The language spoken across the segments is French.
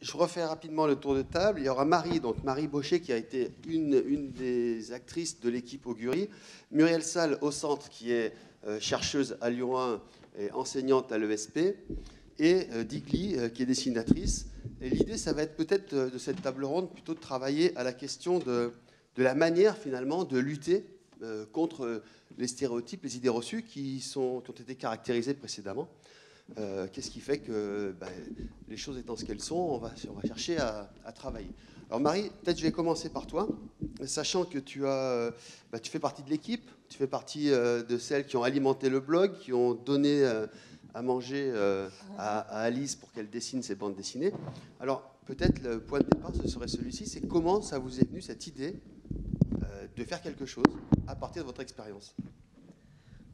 je refais rapidement le tour de table. Il y aura Marie, donc Marie Baucher, qui a été une des actrices de l'équipe Augury. Muriel Salle, au centre, qui est chercheuse à Lyon 1 et enseignante à l'ESP. Et Digli, qui est dessinatrice. Et l'idée, ça va être peut-être de cette table ronde, plutôt de travailler à la question de la manière, finalement, de lutter contre les stéréotypes, les idées reçues qui ont été caractérisées précédemment. Qu'est-ce qui fait que les choses étant ce qu'elles sont, on va chercher à travailler. Alors Marie, peut-être je vais commencer par toi, sachant que tu fais partie de l'équipe, tu fais partie de celles qui ont alimenté le blog, qui ont donné à manger à Alice pour qu'elle dessine ses bandes dessinées. Alors peut-être le point de départ, ce serait celui-ci, c'est comment ça vous est venu cette idée de faire quelque chose à partir de votre expérience?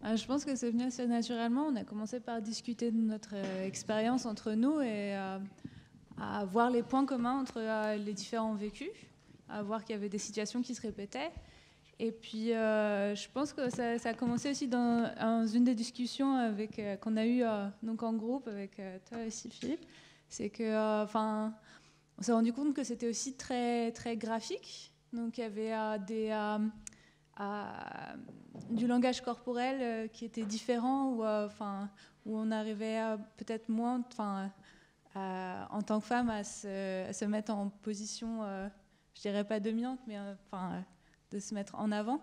Je pense que c'est venu assez naturellement. On a commencé par discuter de notre expérience entre nous et à voir les points communs entre les différents vécus, à voir qu'il y avait des situations qui se répétaient. Et puis, je pense que ça a commencé aussi dans une des discussions qu'on a eues donc en groupe avec toi aussi, Philippe. C'est que, on s'est rendu compte que c'était aussi très, très graphique. Donc, il y avait du langage corporel qui était différent, où on arrivait peut-être moins, en tant que femme, à se mettre en position, je dirais pas dominante, mais de se mettre en avant,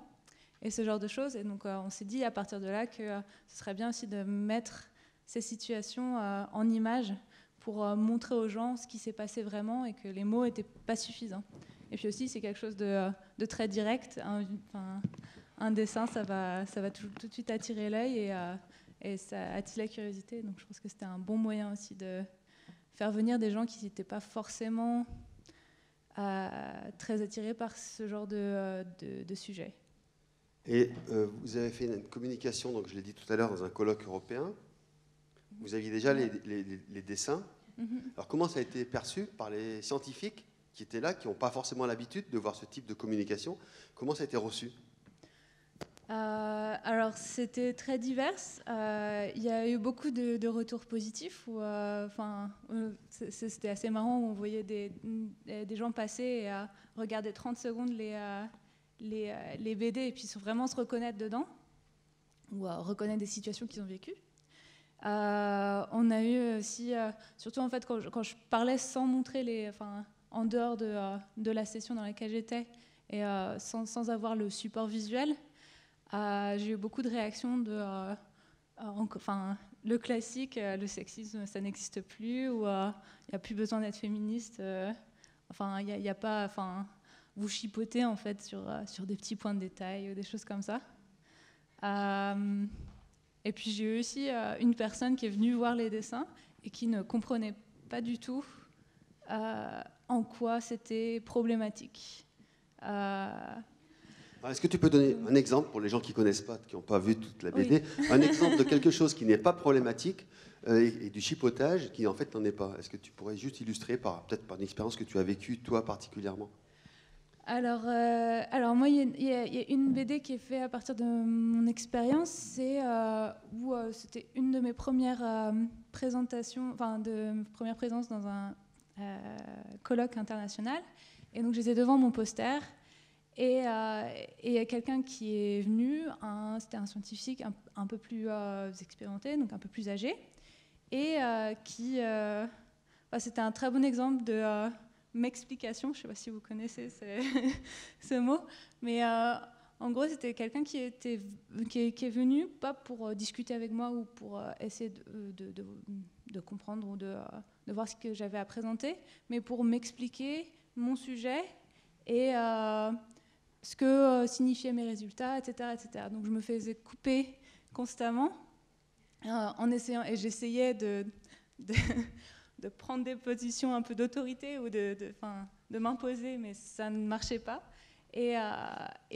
et ce genre de choses. Et donc, on s'est dit à partir de là que ce serait bien aussi de mettre ces situations en images pour montrer aux gens ce qui s'est passé vraiment et que les mots n'étaient pas suffisants. Et puis aussi, c'est quelque chose de très direct. Un dessin, ça va tout de suite attirer l'œil et ça attire la curiosité. Donc je pense que c'était un bon moyen aussi de faire venir des gens qui n'étaient pas forcément très attirés par ce genre de sujet. Et vous avez fait une communication, donc je l'ai dit tout à l'heure, dans un colloque européen. Vous aviez déjà les dessins. Alors comment ça a été perçu par les scientifiques qui étaient là, qui n'ont pas forcément l'habitude de voir ce type de communication? Comment ça a été reçu? Alors c'était très divers. Il y a eu beaucoup de retours positifs. C'était assez marrant. Où on voyait des gens passer et regarder 30 secondes les BD et puis vraiment se reconnaître dedans ou reconnaître des situations qu'ils ont vécues. On a eu aussi, surtout en fait quand je parlais sans montrer en dehors de la session dans laquelle j'étais et sans avoir le support visuel, j'ai eu beaucoup de réactions le classique, le sexisme ça n'existe plus, ou il n'y a plus besoin d'être féministe, il y a pas, vous chipotez en fait sur des petits points de détail ou des choses comme ça. Et puis j'ai eu aussi une personne qui est venue voir les dessins et qui ne comprenait pas du tout en quoi c'était problématique. Est-ce que tu peux donner un exemple pour les gens qui ne connaissent pas, qui n'ont pas vu toute la BD, oui. Un exemple de quelque chose qui n'est pas problématique et du chipotage qui en fait n'en est pas? Est-ce que tu pourrais juste illustrer peut-être par une expérience que tu as vécue toi particulièrement? Alors moi, il y a une BD qui est faite à partir de mon expérience, c'est où c'était une de mes premières présentations, de première présence dans un colloque international. Et donc j'étais devant mon poster et il y a quelqu'un qui est venu, c'était un scientifique un peu plus expérimenté, donc un peu plus âgé, et c'était un très bon exemple de m'explication, je ne sais pas si vous connaissez ce mot, mais en gros c'était quelqu'un qui est venu pas pour discuter avec moi ou pour essayer de comprendre ou de voir ce que j'avais à présenter, mais pour m'expliquer mon sujet et ce que signifiaient mes résultats, etc., etc. Donc je me faisais couper constamment en essayant, et j'essayais de prendre des positions un peu d'autorité ou de m'imposer, mais ça ne marchait pas. Et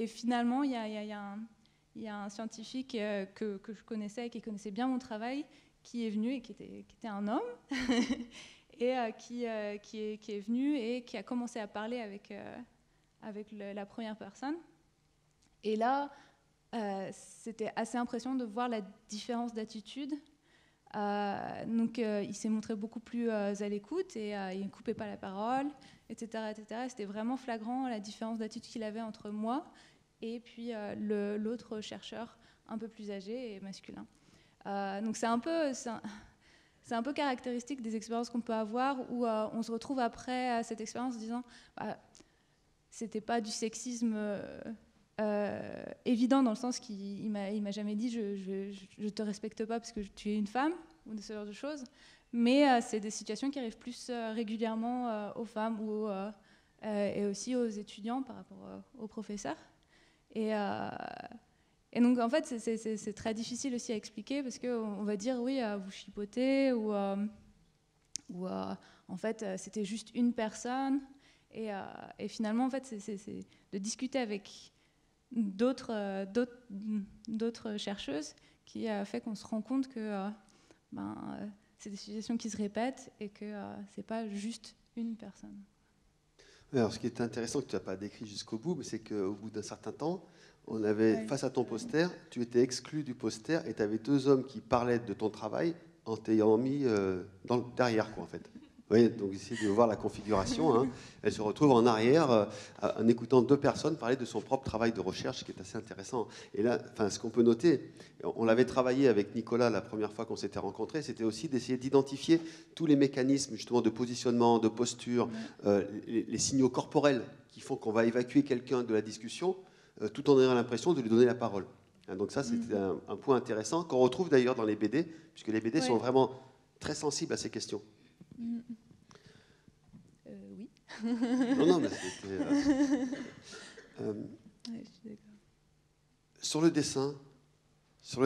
finalement, il y a un scientifique que je connaissais et qui connaissait bien mon travail, qui est venu et qui était un homme, et qui est venu et qui a commencé à parler avec la première personne. Et là, c'était assez impressionnant de voir la différence d'attitude Donc il s'est montré beaucoup plus à l'écoute et il ne coupait pas la parole, etc. etc. C'était vraiment flagrant la différence d'attitude qu'il avait entre moi et puis l'autre chercheur un peu plus âgé et masculin. Donc c'est un peu caractéristique des expériences qu'on peut avoir où on se retrouve après cette expérience en disant c'était pas du sexisme évident, dans le sens qu'il m'a jamais dit je te respecte pas parce que tu es une femme ou ce genre de choses, mais c'est des situations qui arrivent plus régulièrement aux femmes et aussi aux étudiants par rapport aux professeurs. Et donc en fait c'est très difficile aussi à expliquer parce qu'on va dire oui vous chipotez ou en fait c'était juste une personne et finalement en fait c'est de discuter avec d'autres chercheuses qui a fait qu'on se rend compte que c'est des situations qui se répètent et que c'est pas juste une personne. Alors, ce qui est intéressant, que tu n'as pas décrit jusqu'au bout, mais c'est qu'au bout d'un certain temps, on avait face à ton poster, tu étais exclu du poster et tu avais 2 hommes qui parlaient de ton travail en t'ayant mis derrière, quoi, en fait. Oui, donc essayez de voir la configuration. Hein. Elle se retrouve en arrière en écoutant 2 personnes parler de son propre travail de recherche, ce qui est assez intéressant. Et là, ce qu'on peut noter, on l'avait travaillé avec Nicolas la première fois qu'on s'était rencontrés, c'était aussi d'essayer d'identifier tous les mécanismes justement de positionnement, de posture, les signaux corporels qui font qu'on va évacuer quelqu'un de la discussion, tout en ayant l'impression de lui donner la parole. Donc ça, c'était un point intéressant qu'on retrouve d'ailleurs dans les BD, puisque les BD sont vraiment très sensibles à ces questions. Oui. Non, mais c'était... je suis d'accord. Sur le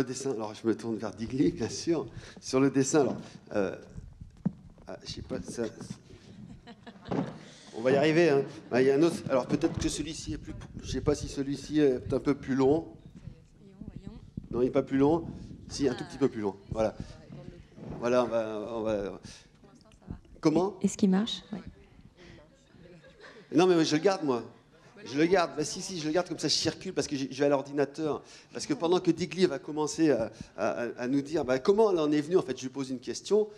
dessin, alors je me tourne vers Digli, bien sûr. Sur le dessin, alors... je sais pas, ça... On va y arriver. Hein. Il y a un autre... Alors peut-être que celui-ci est plus... Je sais pas si celui-ci est un peu plus long. Voyons. Non, il n'est pas plus long. Si, un tout petit peu plus long. Voilà. Voilà, on va... Comment ? Est-ce qu'il marche ? Ouais. Non, mais je le garde, moi. Je le garde. Si, je le garde comme ça, je circule parce que je vais à l'ordinateur. Parce que pendant que Digli va commencer à nous dire comment elle en est venue, en fait, je lui pose une question.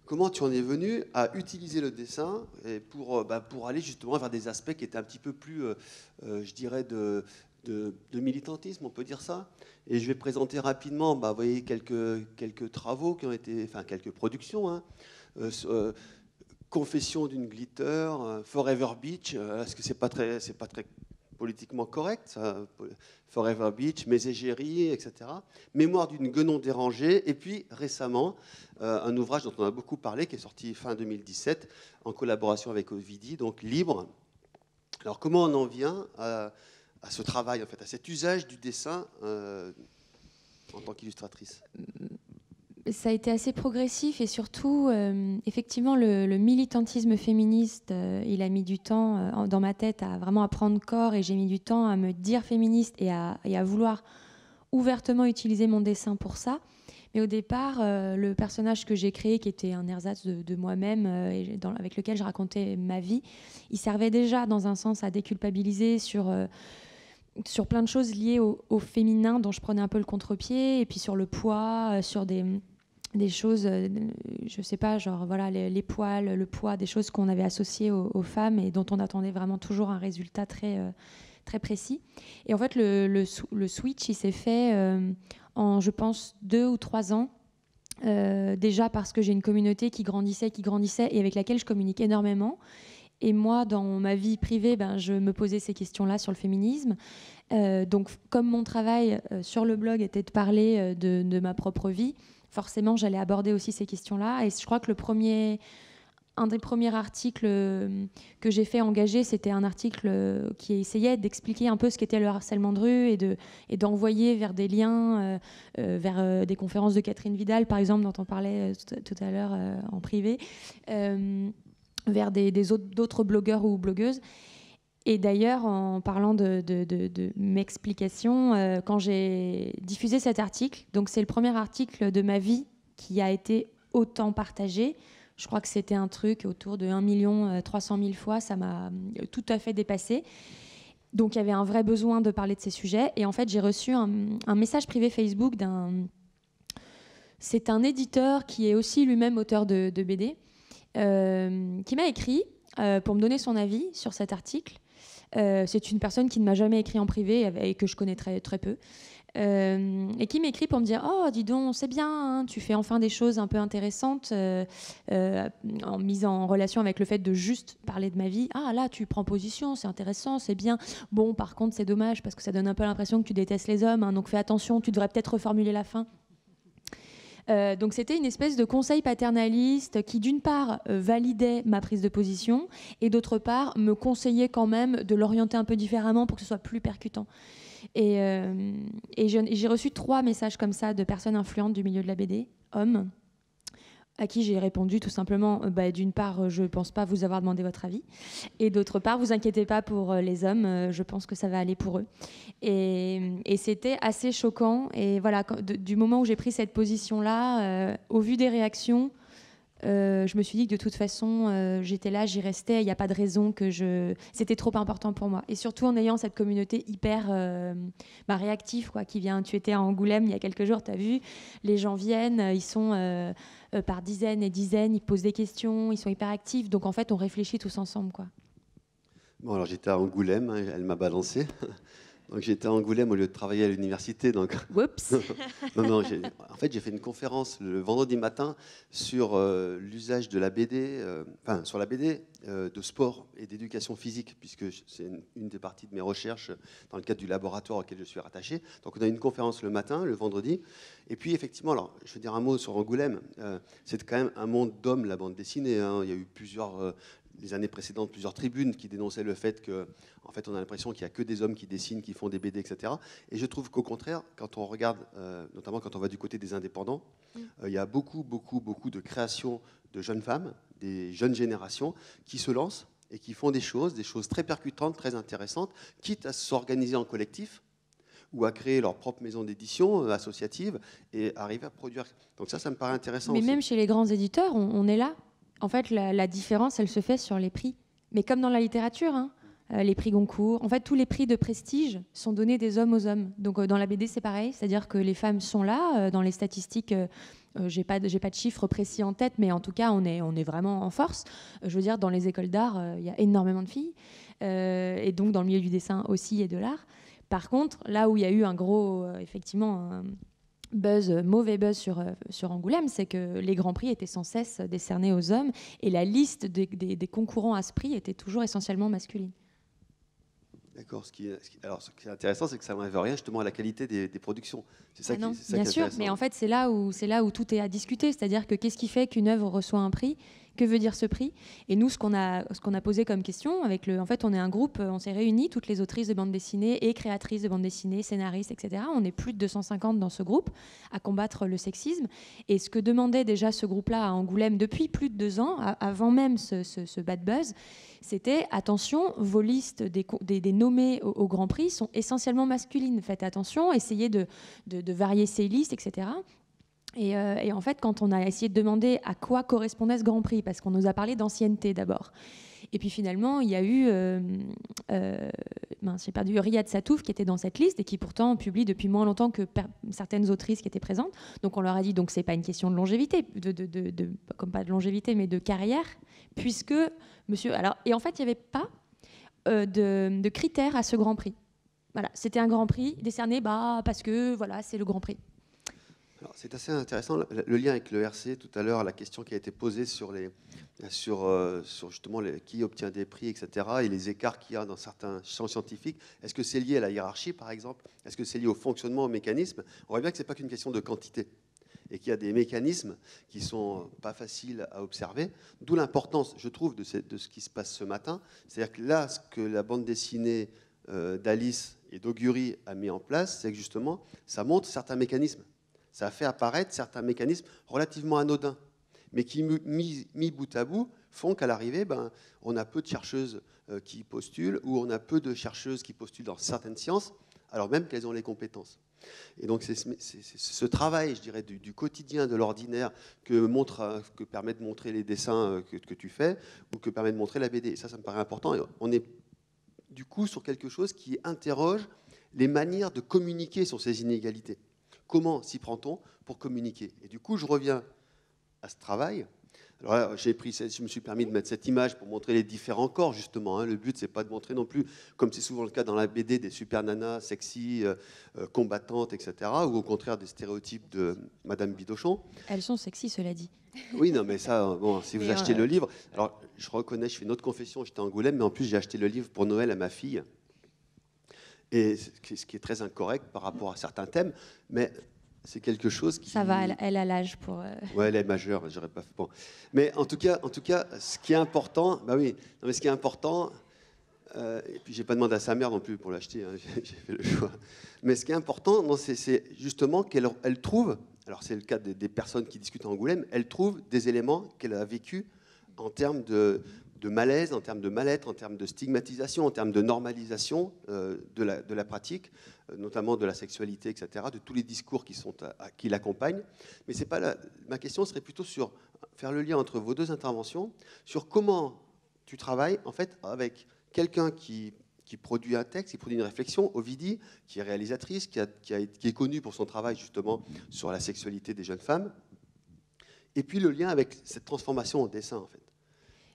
Comment tu en es venu à utiliser le dessin pour aller justement vers des aspects qui étaient un petit peu plus, je dirais, de militantisme, on peut dire ça. Et je vais présenter rapidement, vous voyez, quelques travaux qui ont été, quelques productions. Hein. Confession d'une glitter, Forever Beach, est-ce que c'est pas très politiquement correct, ça, Forever Beach, Mes égéries, etc. Mémoire d'une guenon dérangée, et puis récemment, un ouvrage dont on a beaucoup parlé, qui est sorti fin 2017, en collaboration avec Ovidie, donc Libre. Alors comment on en vient à ce travail, en fait, à cet usage du dessin en tant qu'illustratrice ? Ça a été assez progressif et surtout, effectivement, le militantisme féministe, il a mis du temps dans ma tête à vraiment à prendre corps et j'ai mis du temps à me dire féministe et à vouloir ouvertement utiliser mon dessin pour ça. Mais au départ, le personnage que j'ai créé, qui était un ersatz de moi-même avec lequel je racontais ma vie, il servait déjà dans un sens à déculpabiliser sur plein de choses liées au féminin dont je prenais un peu le contre-pied et puis sur le poids, sur des choses, je sais pas, genre voilà, les poils, le poids, des choses qu'on avait associées aux femmes et dont on attendait vraiment toujours un résultat très, très précis. Et en fait, le switch, il s'est fait en, je pense, 2 ou 3 ans. Déjà parce que j'ai une communauté qui grandissait et avec laquelle je communique énormément. Et moi, dans ma vie privée, je me posais ces questions-là sur le féminisme. Donc, comme mon travail sur le blog était de parler de ma propre vie, forcément, j'allais aborder aussi ces questions-là. Et je crois que un des premiers articles que j'ai fait engager, c'était un article qui essayait d'expliquer un peu ce qu'était le harcèlement de rue et d'envoyer vers des liens, vers des conférences de Catherine Vidal, par exemple, dont on parlait tout à l'heure en privé, vers d'autres blogueurs ou blogueuses. Et d'ailleurs, en parlant de m'explication, quand j'ai diffusé cet article, donc c'est le premier article de ma vie qui a été autant partagé. Je crois que c'était un truc autour de 1 300 000 fois. Ça m'a tout à fait dépassé. Donc il y avait un vrai besoin de parler de ces sujets. Et en fait, j'ai reçu un message privé Facebook C'est un éditeur qui est aussi lui-même auteur de BD, qui m'a écrit pour me donner son avis sur cet article. C'est une personne qui ne m'a jamais écrit en privé et que je connais très, très peu. Et qui m'écrit pour me dire « Oh, dis donc, c'est bien, hein, tu fais enfin des choses un peu intéressantes en mise en relation avec le fait de juste parler de ma vie. Ah, là, tu prends position, c'est intéressant, c'est bien. Bon, par contre, c'est dommage parce que ça donne un peu l'impression que tu détestes les hommes, hein, donc fais attention, tu devrais peut-être reformuler la fin. » Donc c'était une espèce de conseil paternaliste qui d'une part validait ma prise de position et d'autre part me conseillait quand même de l'orienter un peu différemment pour que ce soit plus percutant. Et j'ai reçu 3 messages comme ça de personnes influentes du milieu de la BD, hommes, à qui j'ai répondu tout simplement, d'une part, je ne pense pas vous avoir demandé votre avis, et d'autre part, vous inquiétez pas pour les hommes, je pense que ça va aller pour eux. Et c'était assez choquant. Et voilà, du moment où j'ai pris cette position-là, au vu des réactions, je me suis dit que de toute façon, j'étais là, j'y restais, il n'y a pas de raison que C'était trop important pour moi. Et surtout en ayant cette communauté hyper réactive, quoi, qui vient. Tu étais à Angoulême il y a quelques jours, tu as vu, les gens viennent, ils sont par dizaines et dizaines, ils posent des questions, ils sont hyper actifs. Donc en fait, on réfléchit tous ensemble, quoi. Bon, alors j'étais à Angoulême, hein, elle m'a balancé. Donc j'étais à Angoulême au lieu de travailler à l'université. Donc... Oups. non, en fait, j'ai fait une conférence le vendredi matin sur l'usage de la BD, sur la BD de sport et d'éducation physique, puisque c'est une des parties de mes recherches dans le cadre du laboratoire auquel je suis rattaché. Donc on a une conférence le matin, le vendredi. Et puis effectivement, alors je veux dire un mot sur Angoulême. C'est quand même un monde d'hommes, la bande dessinée. Hein. Il y a eu les années précédentes, plusieurs tribunes qui dénonçaient le fait que, en fait, on a l'impression qu'il n'y a que des hommes qui dessinent, qui font des BD, etc. Et je trouve qu'au contraire, quand on regarde, notamment quand on va du côté des indépendants, il y a beaucoup de créations de jeunes femmes, des jeunes générations, qui se lancent et qui font des choses très percutantes, très intéressantes, quitte à s'organiser en collectif ou à créer leur propre maison d'édition associative et arriver à produire. Donc ça me paraît intéressant. Mais aussi. Même chez les grands éditeurs, on est là. En fait, la différence, elle se fait sur les prix. Mais comme dans la littérature, hein, les prix Goncourt, en fait, tous les prix de prestige sont donnés des hommes aux hommes. Donc dans la BD, c'est pareil, c'est-à-dire que les femmes sont là. Dans les statistiques, j'ai pas de chiffres précis en tête, mais en tout cas, on est vraiment en force. Je veux dire, dans les écoles d'art, il y a énormément de filles. Et donc, dans le milieu du dessin aussi et de l'art. Par contre, là où il y a eu un gros, effectivement... mauvais buzz sur Angoulême, c'est que les grands prix étaient sans cesse décernés aux hommes et la liste des concurrents à ce prix était toujours essentiellement masculine. D'accord. Ce qui est intéressant, c'est que ça n'enlève rien justement à la qualité des productions. C'est ça non, qui est bien sûr, intéressant. mais en fait, c'est là où tout est à discuter. C'est-à-dire que qu'est-ce qui fait qu'une œuvre reçoit un prix ? Que veut dire ce prix ? Et nous, ce qu'on a posé comme question, en fait, on est un groupe, on s'est réunis, toutes les autrices de bande dessinée et créatrices de bande dessinée, scénaristes, etc. On est plus de 250 dans ce groupe à combattre le sexisme. Et ce que demandait déjà ce groupe-là à Angoulême depuis plus de 2 ans, avant même ce bad buzz, c'était attention, vos listes des nommés au Grand Prix sont essentiellement masculines. Faites attention, essayez de varier ces listes, etc. Et en fait, quand on a essayé de demander à quoi correspondait ce Grand Prix, parce qu'on nous a parlé d'ancienneté d'abord, et puis finalement, il y a eu j'ai perdu Riyad Satouf qui était dans cette liste et qui pourtant publie depuis moins longtemps que certaines autrices qui étaient présentes. Donc on leur a dit, donc c'est pas une question de longévité, comme pas de longévité, mais de carrière, puisque monsieur... Alors, et en fait, il n'y avait pas de critères à ce Grand Prix. Voilà, c'était un Grand Prix décerné parce que voilà, c'est le Grand Prix. Alors, c'est assez intéressant le lien avec le RC tout à l'heure, la question qui a été posée sur justement qui obtient des prix, etc. et les écarts qu'il y a dans certains champs scientifiques. Est-ce que c'est lié à la hiérarchie, par exemple ? Est-ce que c'est lié au fonctionnement, au mécanisme ? On voit bien que ce n'est pas qu'une question de quantité et qu'il y a des mécanismes qui ne sont pas faciles à observer. D'où l'importance, je trouve, de ce qui se passe ce matin. C'est-à-dire que là, ce que la bande dessinée d'Alice et d'Augury a mis en place, c'est que justement, ça montre certains mécanismes. Ça a fait apparaître certains mécanismes relativement anodins, mais qui, mis bout à bout, font qu'à l'arrivée, on a peu de chercheuses qui postulent, ou on a peu de chercheuses qui postulent dans certaines sciences, alors même qu'elles ont les compétences. Et donc c'est ce travail, je dirais, du quotidien, de l'ordinaire, que permet de montrer les dessins que tu fais, ou que permet de montrer la BD. Et ça me paraît important. Et on est du coup sur quelque chose qui interroge les manières de communiquer sur ces inégalités. comment s'y prend-on pour communiquer? Et du coup, je reviens à ce travail. Alors là, je me suis permis de mettre cette image pour montrer les différents corps, justement. Hein. Le but, c'est pas de montrer non plus, comme c'est souvent le cas dans la BD, des super nanas sexy, combattantes, etc. Ou au contraire des stéréotypes de Madame Bidochon. Elles sont sexy, cela dit. Oui, non, mais ça, bon, si vous Mais achetez le livre... Alors, je reconnais, je fais une autre confession, j'étais à Angoulême, mais en plus, j'ai acheté le livre pour Noël à ma fille. Et ce qui est très incorrect par rapport à certains thèmes, mais... C'est quelque chose qui... Ça va, elle a l'âge pour... Ouais, elle est majeure, j'aurais pas fait... Bon. Mais en tout cas, ce qui est important... Bah oui, non, mais ce qui est important... et puis, j'ai pas demandé à sa mère non plus pour l'acheter, hein, j'ai fait le choix. Mais ce qui est important, c'est justement qu'elle trouve... Alors, c'est le cas des personnes qui discutent à Angoulême. Elle trouve des éléments qu'elle a vécus en termes de malaise, en termes de mal-être, en termes de stigmatisation, en termes de normalisation de la pratique, notamment de la sexualité, etc., de tous les discours qui l'accompagnent. Mais c'est pas ma question serait plutôt sur faire le lien entre vos deux interventions, sur comment tu travailles en fait avec quelqu'un qui produit un texte, qui produit une réflexion, Ovidie, qui est réalisatrice, qui est connue pour son travail justement sur la sexualité des jeunes femmes, et puis le lien avec cette transformation en dessin en fait.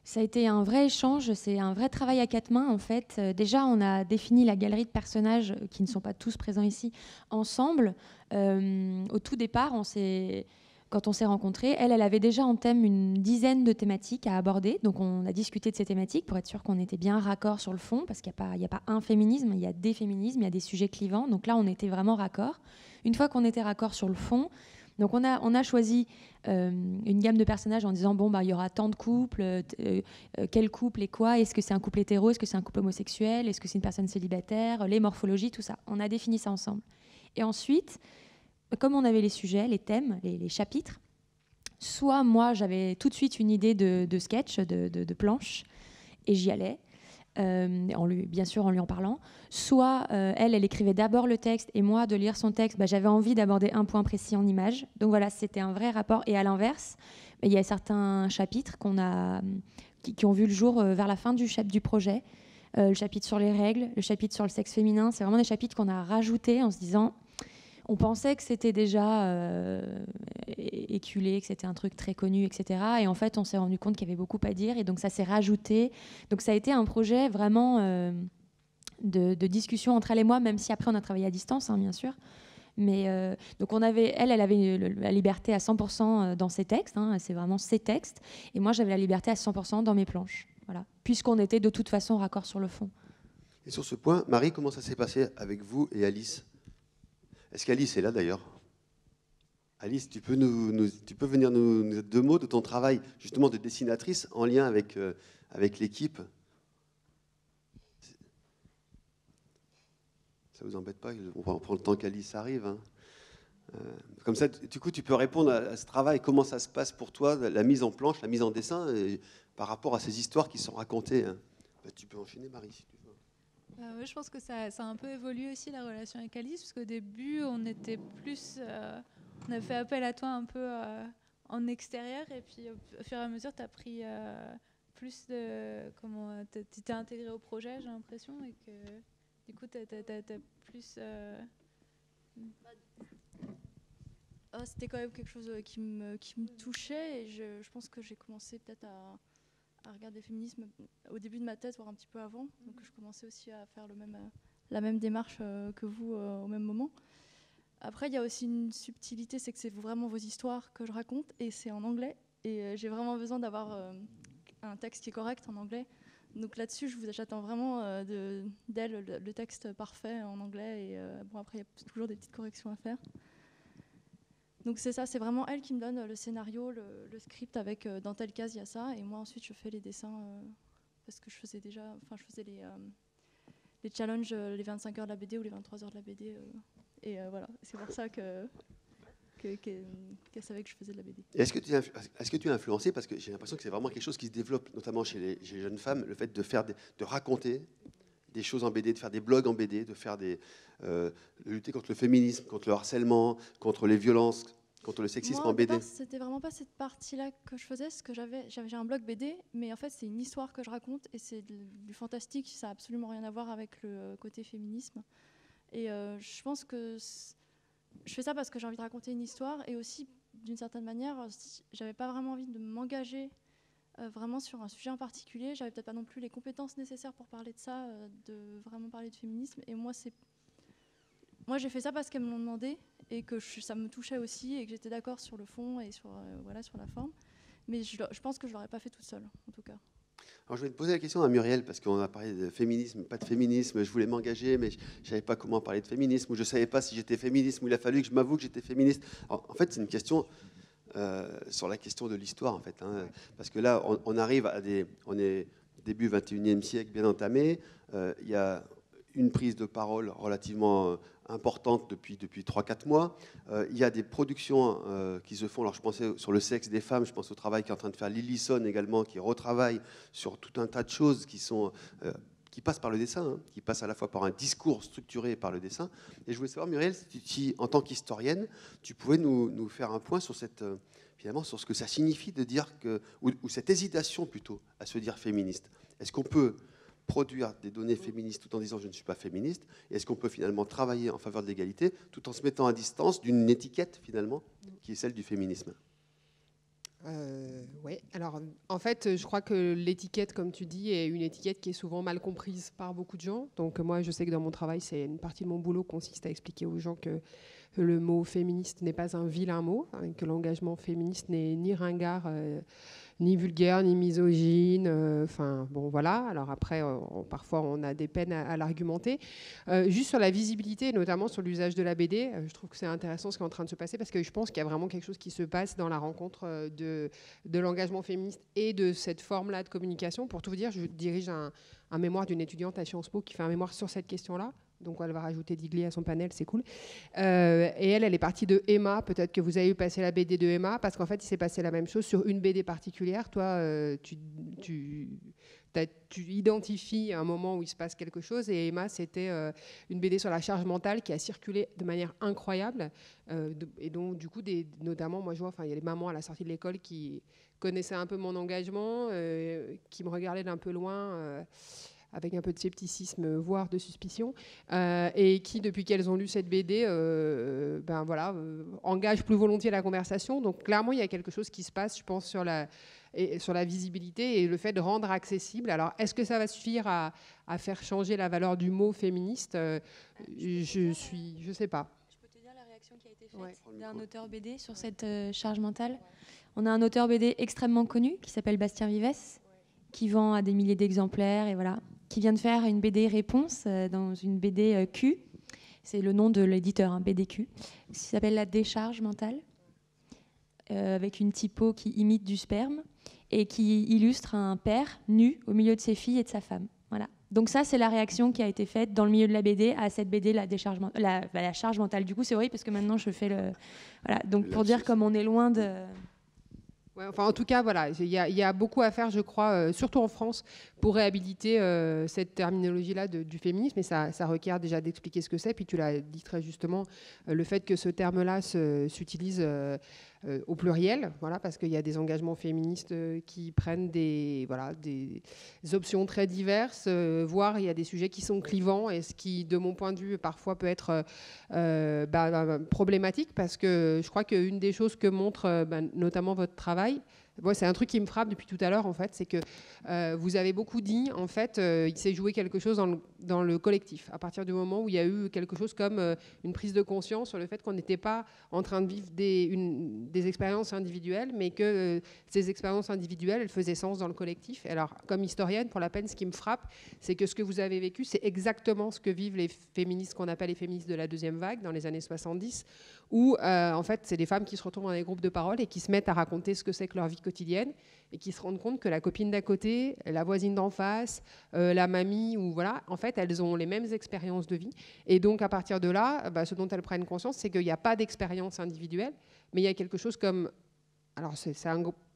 Ça a été un vrai échange, c'est un vrai travail à quatre mains en fait. Déjà, on a défini la galerie de personnages qui ne sont pas tous présents ici ensemble. Au tout départ, quand on s'est rencontrés, elle avait déjà en thème une dizaine de thématiques à aborder. Donc on a discuté de ces thématiques pour être sûr qu'on était bien raccord sur le fond, parce qu'il n'y a pas un féminisme, il y a des féminismes, il y a des sujets clivants. Donc là, on était vraiment raccord. Une fois qu'on était raccord sur le fond, donc on a choisi une gamme de personnages en disant bon, il y aura tant de couples, quel couple et quoi, est-ce que c'est un couple hétéro, est-ce que c'est un couple homosexuel, est-ce que c'est une personne célibataire, les morphologies, tout ça. On a défini ça ensemble. Et ensuite, comme on avait les sujets, les thèmes, les chapitres, soit moi j'avais tout de suite une idée de sketch, de planche, et j'y allais. Bien sûr en lui en parlant, soit elle écrivait d'abord le texte et moi de lire son texte, j'avais envie d'aborder un point précis en image. Donc voilà, c'était un vrai rapport. Et à l'inverse, il y a certains chapitres qui ont vu le jour vers la fin du projet. Le chapitre sur les règles, le chapitre sur le sexe féminin, c'est vraiment des chapitres qu'on a rajoutés en se disant... On pensait que c'était déjà éculé, que c'était un truc très connu, etc. Et en fait, on s'est rendu compte qu'il y avait beaucoup à dire. Et donc, ça s'est rajouté. Donc, ça a été un projet vraiment de discussion entre elle et moi, même si après, on a travaillé à distance, hein, bien sûr. Mais donc, elle avait la liberté à 100% dans ses textes. Hein, c'est vraiment ses textes. Et moi, j'avais la liberté à 100% dans mes planches. Voilà. Puisqu'on était de toute façon raccord sur le fond. Et sur ce point, Marie, comment ça s'est passé avec vous et Alice ? Est-ce qu'Alice est là d'ailleurs? Alice, tu peux venir nous dire deux mots de ton travail justement de dessinatrice en lien avec l'équipe? Ça vous embête pas? On prend le temps qu'Alice arrive. Hein. Comme ça, du coup, tu peux répondre à ce travail. Comment ça se passe pour toi, la mise en planche, la mise en dessin, par rapport à ces histoires qui sont racontées, hein. Tu peux enchaîner, Marie, si tu veux. Oui, je pense que ça a un peu évolué aussi la relation avec Alice, parce qu'au début, on était plus, on a fait appel à toi un peu en extérieur, et puis au fur et à mesure, tu as pris plus de, tu t'es intégré au projet, j'ai l'impression, et que du coup, tu as plus. C'était quand même quelque chose qui me touchait, et je pense que j'ai commencé peut-être à regarder le féminisme au début de ma thèse, voire un petit peu avant. Donc je commençais aussi à faire la même démarche que vous au même moment. Après, il y a aussi une subtilité, c'est que c'est vraiment vos histoires que je raconte, et c'est en anglais. Et j'ai vraiment besoin d'avoir un texte qui est correct en anglais. Donc là-dessus, j'attends vraiment d'elle le texte parfait en anglais. Et bon, après, il y a toujours des petites corrections à faire. Donc c'est ça, c'est vraiment elle qui me donne le scénario, le script avec dans telle case il y a ça, et moi ensuite je fais les dessins parce que je faisais les challenges, les 25 heures de la BD ou les 23 heures de la BD, et voilà, c'est pour ça qu'elle savait que je faisais de la BD. Est-ce que tu es influencé, parce que j'ai l'impression que c'est vraiment quelque chose qui se développe, notamment chez les jeunes femmes, le fait de raconter des choses en BD, de faire des blogs en BD, de lutter contre le féminisme, contre le harcèlement, contre les violences, contre le sexisme en BD. C'était vraiment pas cette partie-là que je faisais, parce que j'ai un blog BD, mais en fait c'est une histoire que je raconte, et c'est du fantastique, ça n'a absolument rien à voir avec le côté féminisme. Et je pense que je fais ça parce que j'ai envie de raconter une histoire et aussi, d'une certaine manière, j'avais pas vraiment envie de m'engager vraiment sur un sujet en particulier. J'avais peut-être pas non plus les compétences nécessaires pour parler de ça, de vraiment parler de féminisme. Et moi, j'ai fait ça parce qu'elles me l'ont demandé et que ça me touchait aussi et que j'étais d'accord sur le fond et sur la forme. Mais je pense que je l'aurais pas fait toute seule, en tout cas. Alors, je vais te poser la question à Muriel, parce qu'on a parlé de féminisme, pas de féminisme. Je voulais m'engager, mais je ne savais pas comment parler de féminisme, ou je ne savais pas si j'étais féministe, ou il a fallu que je m'avoue que j'étais féministe. Alors, en fait, c'est une question sur la question de l'histoire, en fait. Hein, parce que là, on arrive on est début 21e siècle, bien entamé. Il y a une prise de parole relativement importante depuis 3-4 mois. Il y a des productions qui se font. Alors, je pensais sur le sexe des femmes, je pense au travail qu'est en train de faire Lillison également, qui retravaille sur tout un tas de choses qui passent par le dessin, hein, qui passent à la fois par un discours structuré et par le dessin. Et je voulais savoir, Muriel, si en tant qu'historienne, tu pouvais nous faire un point sur finalement, sur ce que ça signifie de dire ou cette hésitation plutôt à se dire féministe. Est-ce qu'on peut produire des données féministes tout en disant je ne suis pas féministe, et est-ce qu'on peut finalement travailler en faveur de l'égalité tout en se mettant à distance d'une étiquette finalement qui est celle du féminisme? Oui, alors en fait, je crois que l'étiquette, comme tu dis, est une étiquette qui est souvent mal comprise par beaucoup de gens. Donc moi, je sais que dans mon travail, c'est une partie de mon boulot consiste à expliquer aux gens que le mot féministe n'est pas un vilain mot, hein, que l'engagement féministe n'est ni ringard, ni vulgaire, ni misogyne. Enfin, bon, voilà. Alors après, parfois, on a des peines à l'argumenter. Juste sur la visibilité, notamment sur l'usage de la BD, je trouve que c'est intéressant ce qui est en train de se passer parce que je pense qu'il y a vraiment quelque chose qui se passe dans la rencontre de l'engagement féministe et de cette forme-là de communication. Pour tout vous dire, je dirige un mémoire d'une étudiante à Sciences Po qui fait un mémoire sur cette question-là. Donc elle va rajouter Digli à son panel, c'est cool. Et elle est partie de Emma. Peut-être que vous avez eu passer la BD de Emma, parce qu'en fait, il s'est passé la même chose sur une BD particulière. Toi, tu identifies un moment où il se passe quelque chose. Et Emma, c'était une BD sur la charge mentale qui a circulé de manière incroyable. Et donc, du coup, notamment, moi, je vois, il y a les mamans à la sortie de l'école qui connaissaient un peu mon engagement, qui me regardaient d'un peu loin. Avec un peu de scepticisme, voire de suspicion, et qui, depuis qu'elles ont lu cette BD, engagent plus volontiers la conversation. Donc clairement, il y a quelque chose qui se passe, je pense, sur la visibilité et le fait de rendre accessible. Alors, est-ce que ça va suffire à faire changer la valeur du mot féministe? Je sais pas. Je peux te dire la réaction qui a été faite d'un auteur BD sur cette charge mentale. On a un auteur BD extrêmement connu qui s'appelle Bastien Vives, qui vend à des milliers d'exemplaires et voilà, qui vient de faire une BD réponse dans une BD Q. C'est le nom de l'éditeur, hein, BDQ. Ça s'appelle La décharge mentale, avec une typo qui imite du sperme et qui illustre un père nu au milieu de ses filles et de sa femme. Voilà. Donc ça, c'est la réaction qui a été faite dans le milieu de la BD à cette BD, la charge mentale. Du coup, c'est horrible parce que maintenant, je fais le... Voilà. Donc pour dire comme on est loin de... Ouais, enfin, en tout cas, voilà, il y a beaucoup à faire, je crois, surtout en France, pour réhabiliter cette terminologie-là du féminisme. Et ça requiert déjà d'expliquer ce que c'est. Puis tu l'as dit très justement, le fait que ce terme-là s'utilise au pluriel, voilà, parce qu'il y a des engagements féministes qui prennent des options très diverses, voire il y a des sujets qui sont clivants, et ce qui, de mon point de vue, parfois peut être problématique, parce que je crois qu'une des choses que montre notamment votre travail, moi, c'est un truc qui me frappe depuis tout à l'heure, en fait, c'est que vous avez beaucoup dit, en fait, il s'est joué quelque chose dans le collectif, à partir du moment où il y a eu quelque chose comme une prise de conscience sur le fait qu'on n'était pas en train de vivre des expériences individuelles, mais que ces expériences individuelles, elles faisaient sens dans le collectif. Et alors, comme historienne, pour la peine, ce qui me frappe, c'est que ce que vous avez vécu, c'est exactement ce que vivent les féministes qu'on appelle les féministes de la deuxième vague, dans les années 70, où, en fait, c'est des femmes qui se retrouvent dans des groupes de parole et qui se mettent à raconter ce que c'est que leur vie quotidienne, et qui se rendent compte que la copine d'à côté, la voisine d'en face, la mamie, ou voilà, en fait, elles ont les mêmes expériences de vie. Et donc, à partir de là, ce dont elles prennent conscience, c'est qu'il n'y a pas d'expérience individuelle, mais il y a quelque chose comme... Alors, c'est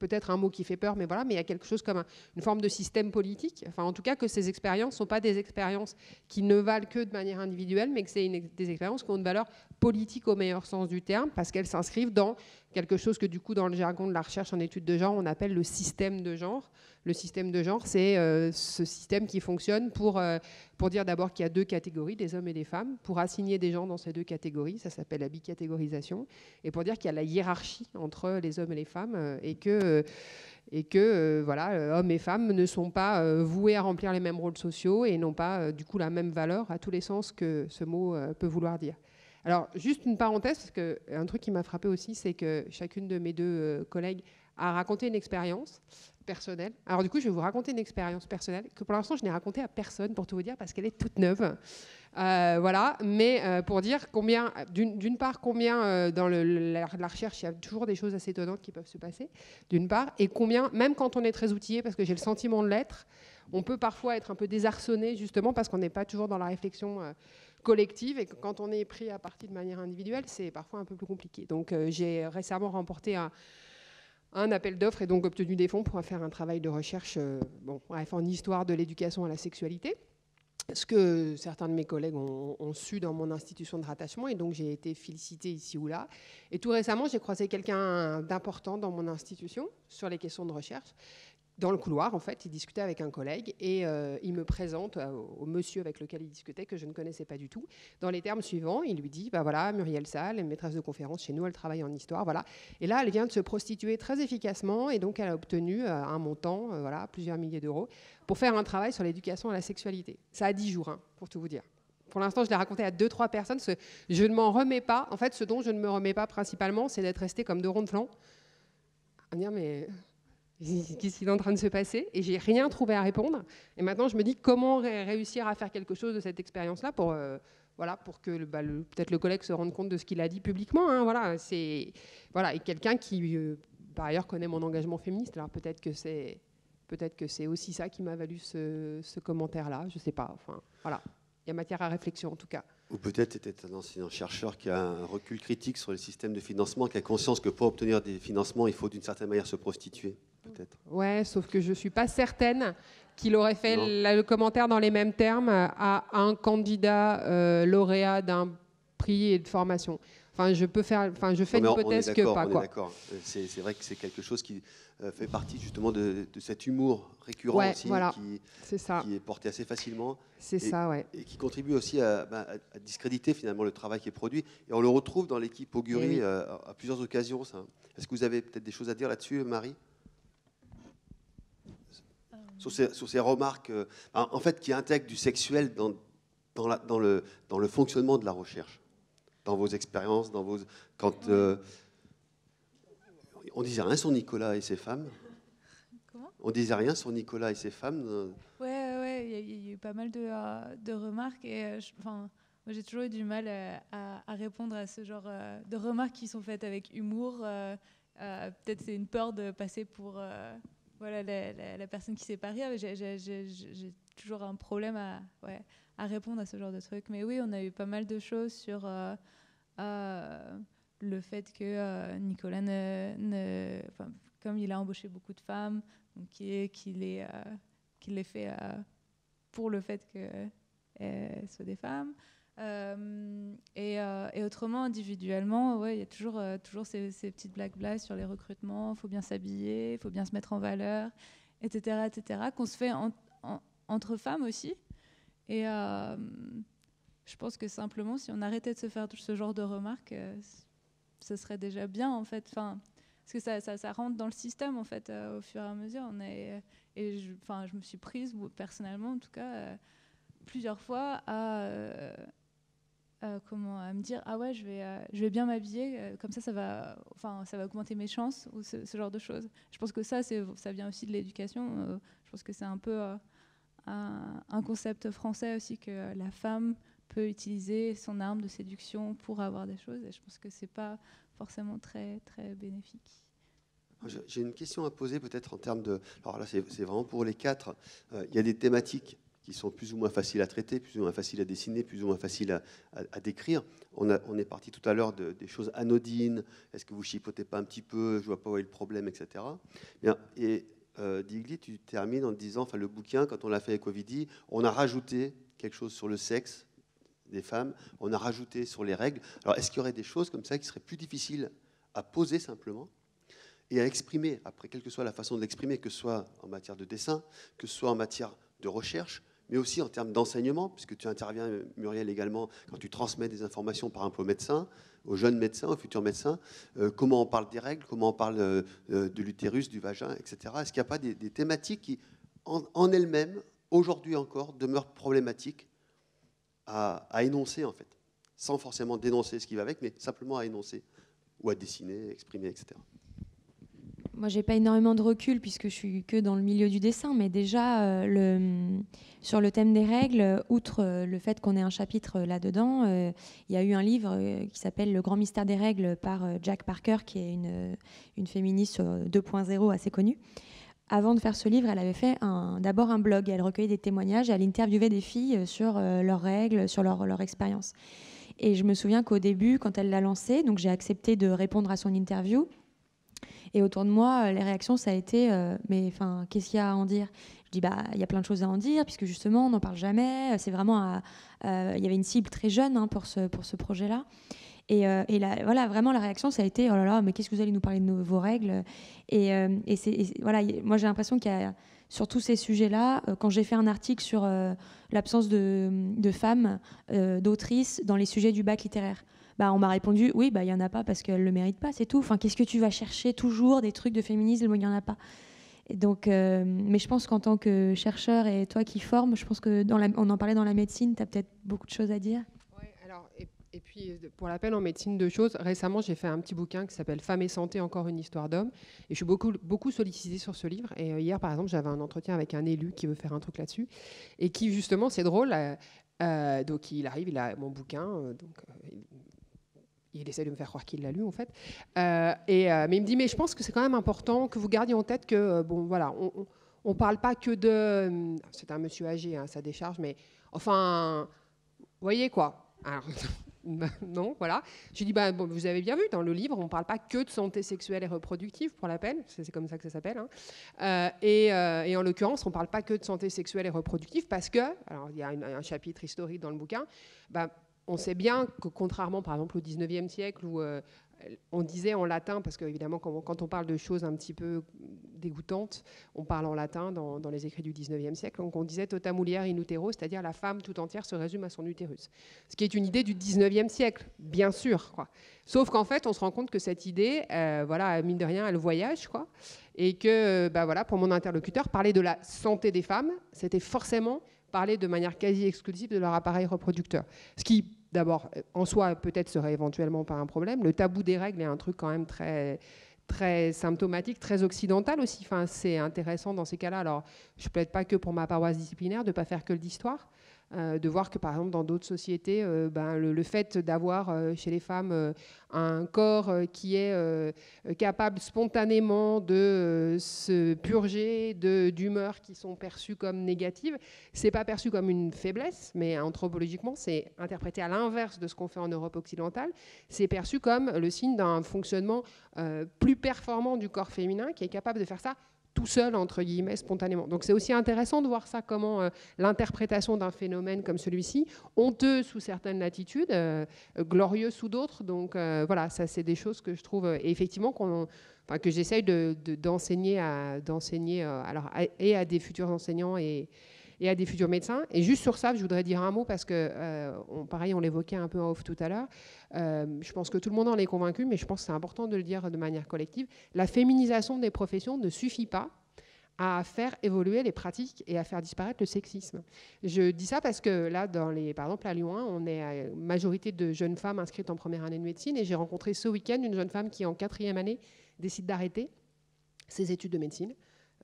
peut-être un mot qui fait peur, mais voilà, mais il y a quelque chose comme une forme de système politique. Enfin, en tout cas, que ces expériences ne sont pas des expériences qui ne valent que de manière individuelle, mais que c'est des expériences qui ont une valeur politique au meilleur sens du terme, parce qu'elles s'inscrivent dans quelque chose que, du coup, dans le jargon de la recherche en études de genre, on appelle le système de genre. Le système de genre, c'est ce système qui fonctionne pour dire d'abord qu'il y a deux catégories, des hommes et des femmes, pour assigner des gens dans ces deux catégories, ça s'appelle la bicatégorisation, et pour dire qu'il y a la hiérarchie entre les hommes et les femmes, et que voilà, hommes et femmes ne sont pas voués à remplir les mêmes rôles sociaux et n'ont pas du coup la même valeur à tous les sens que ce mot peut vouloir dire. Alors, juste une parenthèse, parce qu'un truc qui m'a frappé aussi, c'est que chacune de mes deux collègues a raconté une expérience personnelle. Alors du coup, je vais vous raconter une expérience personnelle que pour l'instant, je n'ai racontée à personne, pour tout vous dire, parce qu'elle est toute neuve. Voilà, mais pour dire combien, d'une part, combien dans la recherche, il y a toujours des choses assez étonnantes qui peuvent se passer, d'une part, et combien, même quand on est très outillé, parce que j'ai le sentiment de l'être, on peut parfois être un peu désarçonné, justement, parce qu'on n'est pas toujours dans la réflexion collective, et que quand on est pris à partie de manière individuelle, c'est parfois un peu plus compliqué. Donc j'ai récemment remporté un appel d'offres et donc obtenu des fonds pour faire un travail de recherche en histoire de l'éducation à la sexualité, ce que certains de mes collègues ont su dans mon institution de rattachement, et donc j'ai été félicitée ici ou là. Et tout récemment, j'ai croisé quelqu'un d'important dans mon institution sur les questions de recherche. Dans le couloir, en fait, il discutait avec un collègue et il me présente au monsieur avec lequel il discutait, que je ne connaissais pas du tout, dans les termes suivants. Il lui dit, voilà, Muriel Salles, maîtresse de conférence chez nous, elle travaille en histoire, voilà. Et là, elle vient de se prostituer très efficacement, et donc elle a obtenu un montant, voilà, plusieurs milliers d'euros, pour faire un travail sur l'éducation à la sexualité. Ça a 10 jours, hein, pour tout vous dire. Pour l'instant, je l'ai raconté à 2-3 personnes. Je ne m'en remets pas. En fait, ce dont je ne me remets pas principalement, c'est d'être restée comme deux ronds de flanc, à me dire, mais qu'est-ce qui est en train de se passer? Et j'ai rien trouvé à répondre. Et maintenant, je me dis comment réussir à faire quelque chose de cette expérience-là pour que peut-être le collègue se rende compte de ce qu'il a dit publiquement. Hein, voilà, et quelqu'un qui, par ailleurs, connaît mon engagement féministe. Alors peut-être que c'est aussi ça qui m'a valu ce commentaire-là. Je ne sais pas. Enfin, voilà. Il y a matière à réflexion, en tout cas. Ou peut-être était un enseignant-chercheur qui a un recul critique sur le système de financement, qui a conscience que pour obtenir des financements, il faut d'une certaine manière se prostituer, peut-être. Ouais, sauf que je ne suis pas certaine qu'il aurait fait le commentaire dans les mêmes termes à un candidat lauréat d'un prix et de formation. Enfin, je fais l'hypothèse que pas. On est d'accord. C'est vrai que c'est quelque chose qui fait partie justement de cet humour récurrent aussi, voilà. qui est porté assez facilement. C'est ça, ouais. Et qui contribue aussi à discréditer finalement le travail qui est produit. Et on le retrouve dans l'équipe Augury à plusieurs occasions. Ça. Est-ce que vous avez peut-être des choses à dire là-dessus, Marie ? Sur ces remarques, en fait, qui intègrent du sexuel dans le fonctionnement de la recherche, dans vos expériences, quand on disait rien sur Nicolas et ses femmes. Comment ? On disait rien sur Nicolas et ses femmes. Ouais, il y a eu pas mal de remarques et moi j'ai toujours eu du mal à répondre à ce genre de remarques qui sont faites avec humour. Peut-être c'est une peur de passer pour la personne qui s'est pas rire. J'ai toujours un problème à répondre à ce genre de trucs. Mais oui, on a eu pas mal de choses sur le fait que Nicolas comme il a embauché beaucoup de femmes, donc qu'il l'ait fait pour le fait qu'elles soient des femmes. Et autrement, individuellement, il y a toujours ces petites blagues sur les recrutements. Il faut bien s'habiller, il faut bien se mettre en valeur, etc. Qu'on se fait entre femmes aussi. Et je pense que simplement, si on arrêtait de se faire ce genre de remarques, ce serait déjà bien, en fait. Parce que ça rentre dans le système, en fait, au fur et à mesure. Je me suis prise, personnellement, en tout cas, plusieurs fois à me dire je vais bien m'habiller, comme ça va augmenter mes chances, ou ce genre de choses. Je pense que ça vient aussi de l'éducation. Je pense que c'est un peu un concept français aussi, que la femme peut utiliser son arme de séduction pour avoir des choses, et je pense que c'est pas forcément très très bénéfique. J'ai une question à poser peut-être en termes de... Alors là, c'est vraiment pour les quatre. Il y a des thématiques qui sont plus ou moins faciles à traiter, plus ou moins faciles à dessiner, plus ou moins faciles à décrire. On est parti tout à l'heure des choses anodines. Est-ce que vous chipotez pas un petit peu? Je vois pas où est le problème, etc. Bien, et Digli, tu termines en disant, enfin le bouquin, quand on l'a fait avec Ovidie, on a rajouté quelque chose sur le sexe des femmes, on a rajouté sur les règles. Alors, est-ce qu'il y aurait des choses comme ça qui seraient plus difficiles à poser simplement et à exprimer, après, quelle que soit la façon de l'exprimer, que ce soit en matière de dessin, que ce soit en matière de recherche, mais aussi en termes d'enseignement, puisque tu interviens, Muriel, également, quand tu transmets des informations, par exemple, aux médecins, aux jeunes médecins, aux futurs médecins, comment on parle des règles, comment on parle de l'utérus, du vagin, etc. Est-ce qu'il n'y a pas des thématiques qui, en elles-mêmes, aujourd'hui encore, demeurent problématiques à énoncer, en fait, sans forcément dénoncer ce qui va avec, mais simplement à énoncer, ou à dessiner, exprimer, etc. Moi, j'ai pas énormément de recul puisque je suis que dans le milieu du dessin, mais déjà, sur le thème des règles, outre le fait qu'on ait un chapitre là-dedans, il y a eu un livre qui s'appelle Le grand mystère des règles par Jack Parker, qui est une féministe 2.0 assez connue. Avant de faire ce livre, elle avait fait d'abord un blog. Elle recueillait des témoignages et elle interviewait des filles sur leurs règles, sur leur expérience. Et je me souviens qu'au début, quand elle l'a lancé, donc j'ai accepté de répondre à son interview. Et autour de moi, les réactions, ça a été mais enfin, qu'est-ce qu'il y a à en dire? Je dis il y a plein de choses à en dire, puisque justement, on n'en parle jamais. C'est vraiment il y avait une cible très jeune pour ce projet-là. Et voilà, vraiment, la réaction, ça a été oh là là, mais qu'est-ce que vous allez nous parler de vos règles? Voilà, moi, j'ai l'impression qu'il y a sur tous ces sujets-là, quand j'ai fait un article sur l'absence de femmes, d'autrices dans les sujets du bac littéraire, on m'a répondu oui, il n'y en a pas parce qu'elles ne le méritent pas, c'est tout. Enfin, qu'est-ce que tu vas chercher toujours des trucs de féminisme où il n'y en a pas? Et donc, mais je pense qu'en tant que chercheur et toi qui formes, je pense que on en parlait dans la médecine, tu as peut-être beaucoup de choses à dire. Oui, alors, et puis pour la peine en médecine, deux choses. Récemment, j'ai fait un petit bouquin qui s'appelle Femmes et santé, encore une histoire d'homme. Et je suis beaucoup sollicitée sur ce livre. Et hier, par exemple, j'avais un entretien avec un élu qui veut faire un truc là-dessus. Et qui, justement, c'est drôle. Donc, il arrive, il a mon bouquin. Il essaie de me faire croire qu'il l'a lu, en fait. Mais il me dit, mais je pense que c'est quand même important que vous gardiez en tête que, on ne parle pas que de... C'est un monsieur âgé, sa décharge, mais enfin, vous voyez quoi? Alors, non, voilà. Je lui dis, vous avez bien vu, dans le livre, on ne parle pas que de santé sexuelle et reproductive, pour la peine, c'est comme ça que ça s'appelle. Et en l'occurrence, on ne parle pas que de santé sexuelle et reproductive parce que, alors il y a un chapitre historique dans le bouquin, on sait bien que contrairement par exemple au 19e siècle où on disait en latin, parce qu'évidemment quand on parle de choses un petit peu dégoûtantes, on parle en latin dans les écrits du 19e siècle, donc on disait tota mulier in utero, c'est-à-dire la femme tout entière se résume à son utérus. Ce qui est une idée du 19e siècle, bien sûr, quoi. Sauf qu'en fait, on se rend compte que cette idée, mine de rien, elle voyage, quoi. Et que, pour mon interlocuteur, parler de la santé des femmes, c'était forcément parler de manière quasi exclusive de leur appareil reproducteur. Ce qui, d'abord, en soi, peut-être serait éventuellement pas un problème. Le tabou des règles est un truc quand même très, très symptomatique, très occidental aussi. Enfin, c'est intéressant dans ces cas-là. Alors, je ne plaide pas que pour ma paroisse disciplinaire de ne pas faire que l'histoire. De voir que, par exemple, dans d'autres sociétés, le fait d'avoir chez les femmes un corps qui est capable spontanément de se purger d'humeurs qui sont perçues comme négatives, c'est pas perçu comme une faiblesse, mais anthropologiquement, c'est interprété à l'inverse de ce qu'on fait en Europe occidentale. C'est perçu comme le signe d'un fonctionnement plus performant du corps féminin qui est capable de faire ça tout seul, entre guillemets, spontanément. Donc c'est aussi intéressant de voir ça, comment l'interprétation d'un phénomène comme celui-ci, honteux sous certaines latitudes, glorieux sous d'autres. Donc voilà, ça c'est des choses que je trouve, effectivement, que j'essaye d'enseigner à des futurs enseignants et à des futurs médecins. Et juste sur ça, je voudrais dire un mot parce que, pareil, on l'évoquait un peu en off tout à l'heure. Je pense que tout le monde en est convaincu, mais je pense que c'est important de le dire de manière collective. La féminisation des professions ne suffit pas à faire évoluer les pratiques et à faire disparaître le sexisme. Je dis ça parce que là, par exemple, à Lyon 1, on est à une majorité de jeunes femmes inscrites en première année de médecine et j'ai rencontré ce week-end une jeune femme qui, en 4e année, décide d'arrêter ses études de médecine.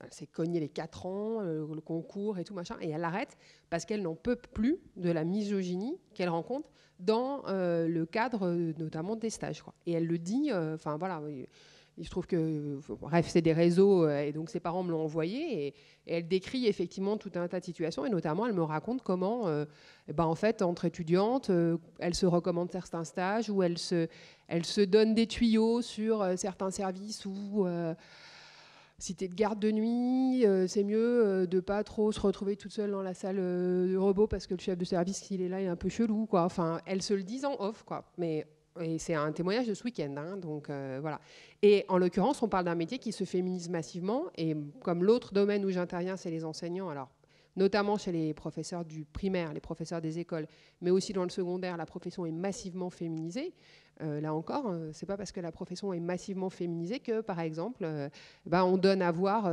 Elle s'est cognée les 4 ans, le concours et tout machin, et elle arrête parce qu'elle n'en peut plus de la misogynie qu'elle rencontre dans le cadre notamment des stages, quoi. Et elle le dit, il se trouve que, bref, c'est des réseaux, et donc ses parents me l'ont envoyé, et elle décrit effectivement tout un tas de situations, et notamment elle me raconte comment, en fait, entre étudiantes, elle se recommande certains stages, où elle se donne des tuyaux sur certains services où si tu es de garde de nuit, c'est mieux de pas trop se retrouver toute seule dans la salle de repos parce que le chef de service, s'il est là, il est un peu chelou, quoi. Enfin, elles se le disent en off, quoi. Et c'est un témoignage de ce week-end, hein, donc voilà. Et en l'occurrence, on parle d'un métier qui se féminise massivement, et comme l'autre domaine où j'interviens, c'est les enseignants, alors notamment chez les professeurs du primaire, les professeurs des écoles, mais aussi dans le secondaire, la profession est massivement féminisée. Là encore, c'est pas parce que la profession est massivement féminisée que, par exemple, on donne à voir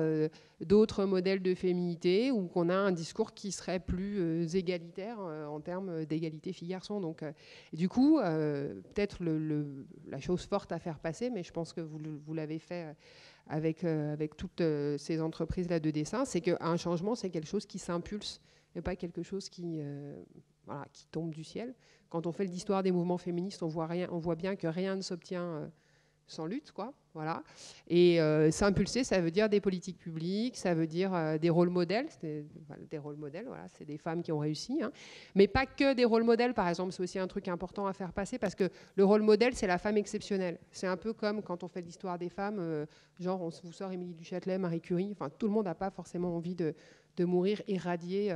d'autres modèles de féminité ou qu'on a un discours qui serait plus égalitaire en termes d'égalité filles-garçons. Donc, du coup, peut-être la chose forte à faire passer, mais je pense que vous l'avez fait avec toutes ces entreprises-là de dessin, c'est qu'un changement, c'est quelque chose qui s'impulse et pas quelque chose qui tombe du ciel. Quand on fait l'histoire des mouvements féministes, on voit bien que rien ne s'obtient sans lutte, quoi. Voilà. Et s'impulser, ça veut dire des politiques publiques, ça veut dire des rôles modèles. Des rôles modèles, voilà, c'est des femmes qui ont réussi. Hein. Mais pas que des rôles modèles, par exemple, c'est aussi un truc important à faire passer, parce que le rôle modèle, c'est la femme exceptionnelle. C'est un peu comme quand on fait l'histoire des femmes, genre on vous sort Émilie du Châtelet, Marie Curie, enfin tout le monde n'a pas forcément envie de mourir irradiée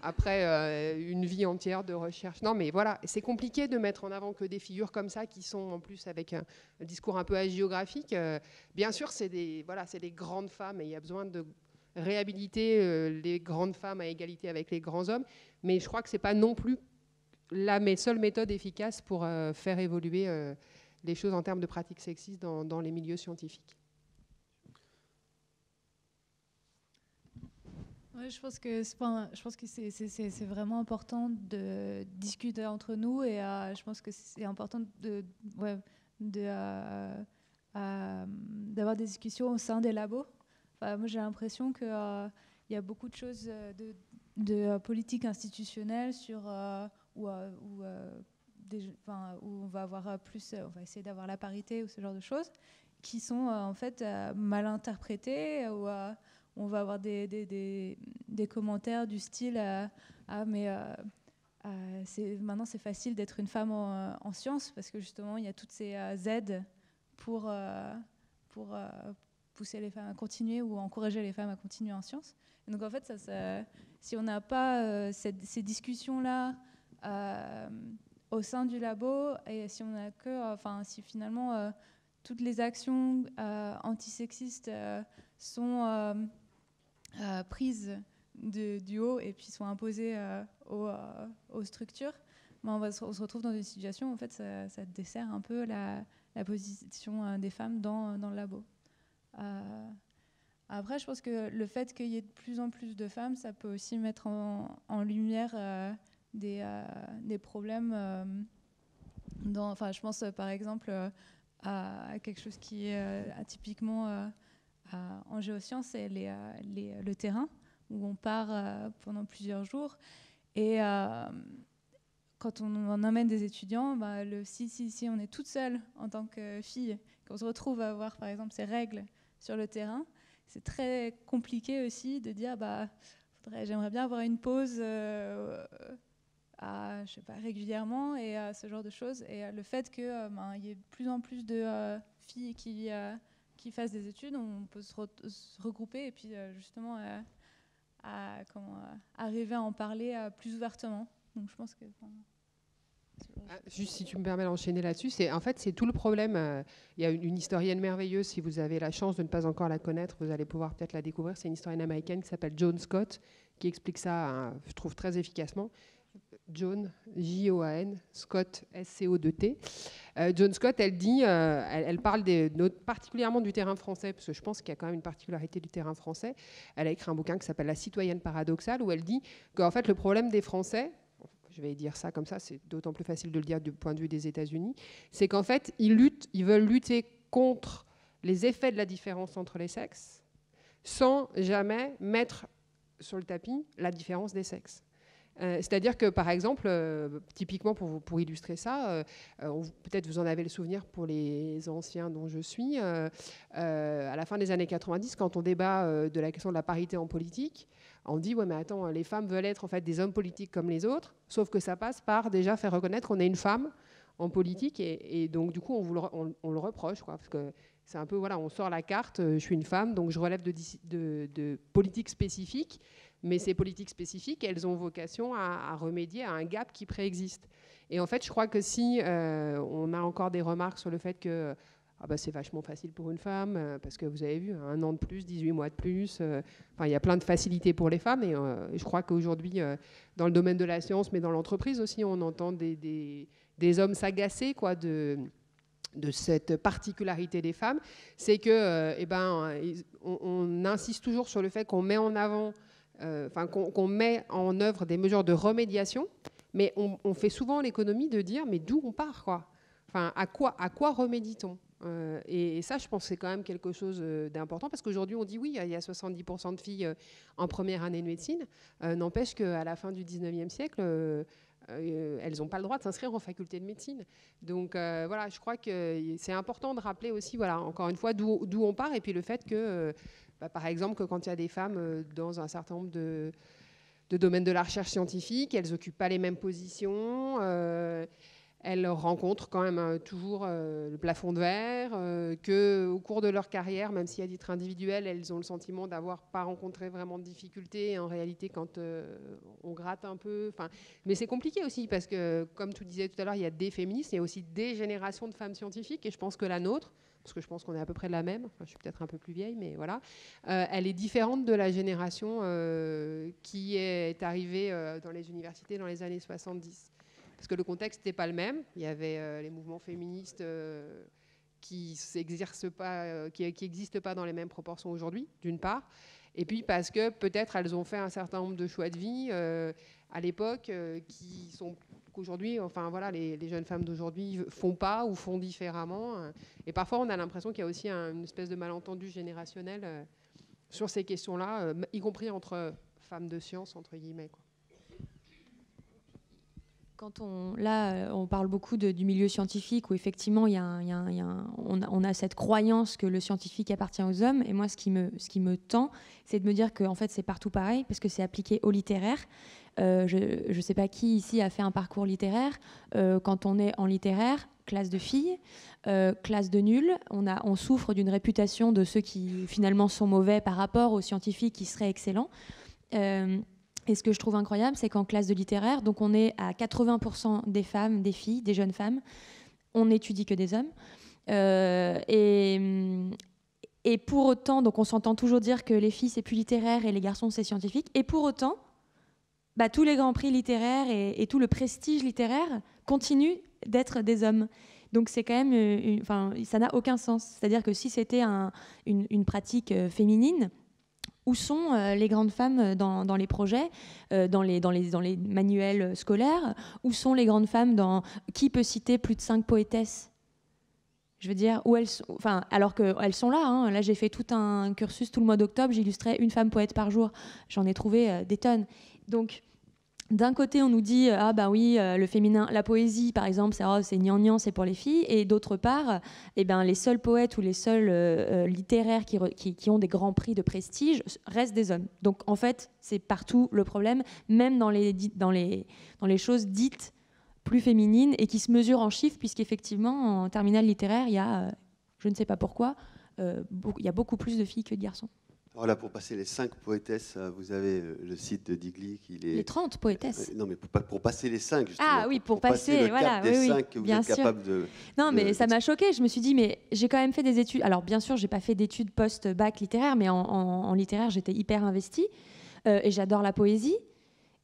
après une vie entière de recherche. Non, mais voilà, c'est compliqué de mettre en avant que des figures comme ça, qui sont en plus avec un discours un peu hagiographique. Bien sûr, c'est des grandes femmes, et il y a besoin de réhabiliter les grandes femmes à égalité avec les grands hommes, mais je crois que ce n'est pas non plus la seule méthode efficace pour faire évoluer les choses en termes de pratiques sexistes dans les milieux scientifiques. Ouais, je pense que c'est vraiment important de discuter entre nous, et je pense que c'est important d'avoir des discussions au sein des labos. Enfin, moi, j'ai l'impression qu'il y a beaucoup de choses de politique institutionnelle sur où on va avoir plus, on va essayer d'avoir la parité ou ce genre de choses qui sont en fait mal interprétées, ou on va avoir des commentaires du style maintenant c'est facile d'être une femme en sciences parce que justement il y a toutes ces aides pour pousser les femmes à continuer ou encourager les femmes à continuer en sciences. Et donc en fait si on n'a pas ces discussions-là au sein du labo, et si on a si finalement toutes les actions antisexistes sont prises du haut et puis sont imposées aux structures, on se retrouve dans une situation où en fait ça dessert un peu la position des femmes dans le labo. Après, je pense que le fait qu'il y ait de plus en plus de femmes, ça peut aussi mettre en lumière des problèmes. Je pense par exemple à quelque chose qui est atypiquement en géosciences, c'est le terrain, où on part pendant plusieurs jours. Et quand on emmène des étudiants, si on est toute seule en tant que fille, qu'on se retrouve à avoir par exemple ces règles sur le terrain, c'est très compliqué aussi de dire j'aimerais bien avoir une pause régulièrement et ce genre de choses. Et le fait qu'il y ait de plus en plus de filles qui fassent des études, on peut se regrouper et puis justement arriver à en parler plus ouvertement. Donc je pense que... Juste si tu me permets d'enchaîner là-dessus, c'est tout le problème. Il y a une historienne merveilleuse, si vous avez la chance de ne pas encore la connaître, vous allez pouvoir peut-être la découvrir. C'est une historienne américaine qui s'appelle Joan Scott, qui explique ça, je trouve, très efficacement. Joan, J-O-A-N, Scott, S-C-O-2-T. Joan Scott, elle dit, elle parle particulièrement du terrain français, parce que je pense qu'il y a quand même une particularité du terrain français. Elle a écrit un bouquin qui s'appelle La citoyenne paradoxale, où elle dit qu'en fait, le problème des Français, je vais dire ça comme ça, c'est d'autant plus facile de le dire du point de vue des États-Unis, c'est qu'en fait, ils veulent lutter contre les effets de la différence entre les sexes, sans jamais mettre sur le tapis la différence des sexes. C'est-à-dire que, par exemple, typiquement pour illustrer ça, peut-être vous en avez le souvenir pour les anciens dont je suis, à la fin des années 90, quand on débat de la question de la parité en politique, on dit, ouais, mais attends, les femmes veulent être en fait des hommes politiques comme les autres, sauf que ça passe par déjà faire reconnaître qu'on est une femme en politique, et donc du coup, on le reproche, quoi, parce que c'est un peu, voilà, on sort la carte, je suis une femme, donc je relève de politiques spécifiques, mais ces politiques spécifiques, elles ont vocation à remédier à un gap qui préexiste. Et en fait, je crois que si on a encore des remarques sur le fait que c'est vachement facile pour une femme, parce que vous avez vu, 1 an de plus, 18 mois de plus, il y a plein de facilités pour les femmes, et je crois qu'aujourd'hui, dans le domaine de la science, mais dans l'entreprise aussi, on entend des hommes s'agacer, quoi, de cette particularité des femmes, c'est que on insiste toujours sur le fait qu'on met en avant, qu'on met en œuvre des mesures de remédiation, mais on fait souvent l'économie de dire mais d'où on part, quoi. Enfin, à quoi remédie-t-on et ça, je pense que c'est quand même quelque chose d'important, parce qu'aujourd'hui on dit oui, il y a 70% de filles en première année de médecine, n'empêche qu'à la fin du 19e siècle, elles n'ont pas le droit de s'inscrire en faculté de médecine. Donc voilà, je crois que c'est important de rappeler aussi, voilà, encore une fois, d'où on part, et puis le fait que, par exemple, que quand il y a des femmes dans un certain nombre de domaines de la recherche scientifique, elles n'occupent pas les mêmes positions, elles rencontrent quand même toujours le plafond de verre, qu'au cours de leur carrière, même si à titre individuel, elles ont le sentiment d'avoir pas rencontré vraiment de difficultés. Et en réalité, quand on gratte un peu... Mais c'est compliqué aussi, parce que, comme tu disais tout à l'heure, il y a des féministes, il y a aussi des générations de femmes scientifiques, et je pense que la nôtre, parce que je pense qu'on est à peu près de la même, je suis peut-être un peu plus vieille, mais voilà, elle est différente de la génération qui est arrivée dans les universités dans les années 70. Parce que le contexte n'était pas le même. Il y avait les mouvements féministes qui n'existent pas dans les mêmes proportions aujourd'hui, d'une part. Et puis parce que peut-être elles ont fait un certain nombre de choix de vie à l'époque qu'aujourd'hui, les jeunes femmes d'aujourd'hui font pas ou font différemment. Et parfois, on a l'impression qu'il y a aussi une espèce de malentendu générationnel sur ces questions-là, y compris entre femmes de science, entre guillemets, quoi. Quand on parle beaucoup du milieu scientifique, où effectivement on a cette croyance que le scientifique appartient aux hommes, et moi ce qui me tend, c'est de me dire que en fait c'est partout pareil, parce que c'est appliqué au littéraire. Je ne sais pas qui ici a fait un parcours littéraire. Quand on est en littéraire, classe de filles, classe de nuls, on souffre d'une réputation de ceux qui finalement sont mauvais par rapport aux scientifiques qui seraient excellents. Et ce que je trouve incroyable, c'est qu'en classe de littéraire, donc on est à 80% des femmes, des filles, des jeunes femmes, on n'étudie que des hommes. Et pour autant, donc on s'entend toujours dire que les filles c'est plus littéraire et les garçons c'est scientifique. Et pour autant, tous les grands prix littéraires et tout le prestige littéraire continuent d'être des hommes. Donc c'est quand même, ça n'a aucun sens. C'est-à-dire que si c'était une pratique féminine, où sont les grandes femmes dans les projets, dans les manuels scolaires? Où sont les grandes femmes qui peut citer plus de 5 poétesses? Je veux dire, alors qu'elles sont là. Hein. Là, j'ai fait tout un cursus tout le mois d'octobre. J'illustrais une femme poète par jour. J'en ai trouvé des tonnes. Donc, d'un côté, on nous dit le féminin, la poésie, par exemple, c'est gnangnan, c'est pour les filles. Et d'autre part, les seuls poètes ou les seuls littéraires qui ont des grands prix de prestige restent des hommes. Donc, en fait, c'est partout le problème, même dans les choses dites plus féminines et qui se mesurent en chiffres, puisqu'effectivement, en terminale littéraire, il y a, je ne sais pas pourquoi, il y a beaucoup plus de filles que de garçons. Alors là, pour passer les 5 poétesses, vous avez le site de Digli qui est... Les 30 poétesses. Non, mais pour passer les 5, justement. Ah oui, pour passer le cap des 5 que vous êtes capable de... Non, mais ça m'a choquée. Je me suis dit, mais j'ai quand même fait des études. Alors, bien sûr, j'ai pas fait d'études post-bac littéraire, mais en littéraire, j'étais hyper investie. Et j'adore la poésie.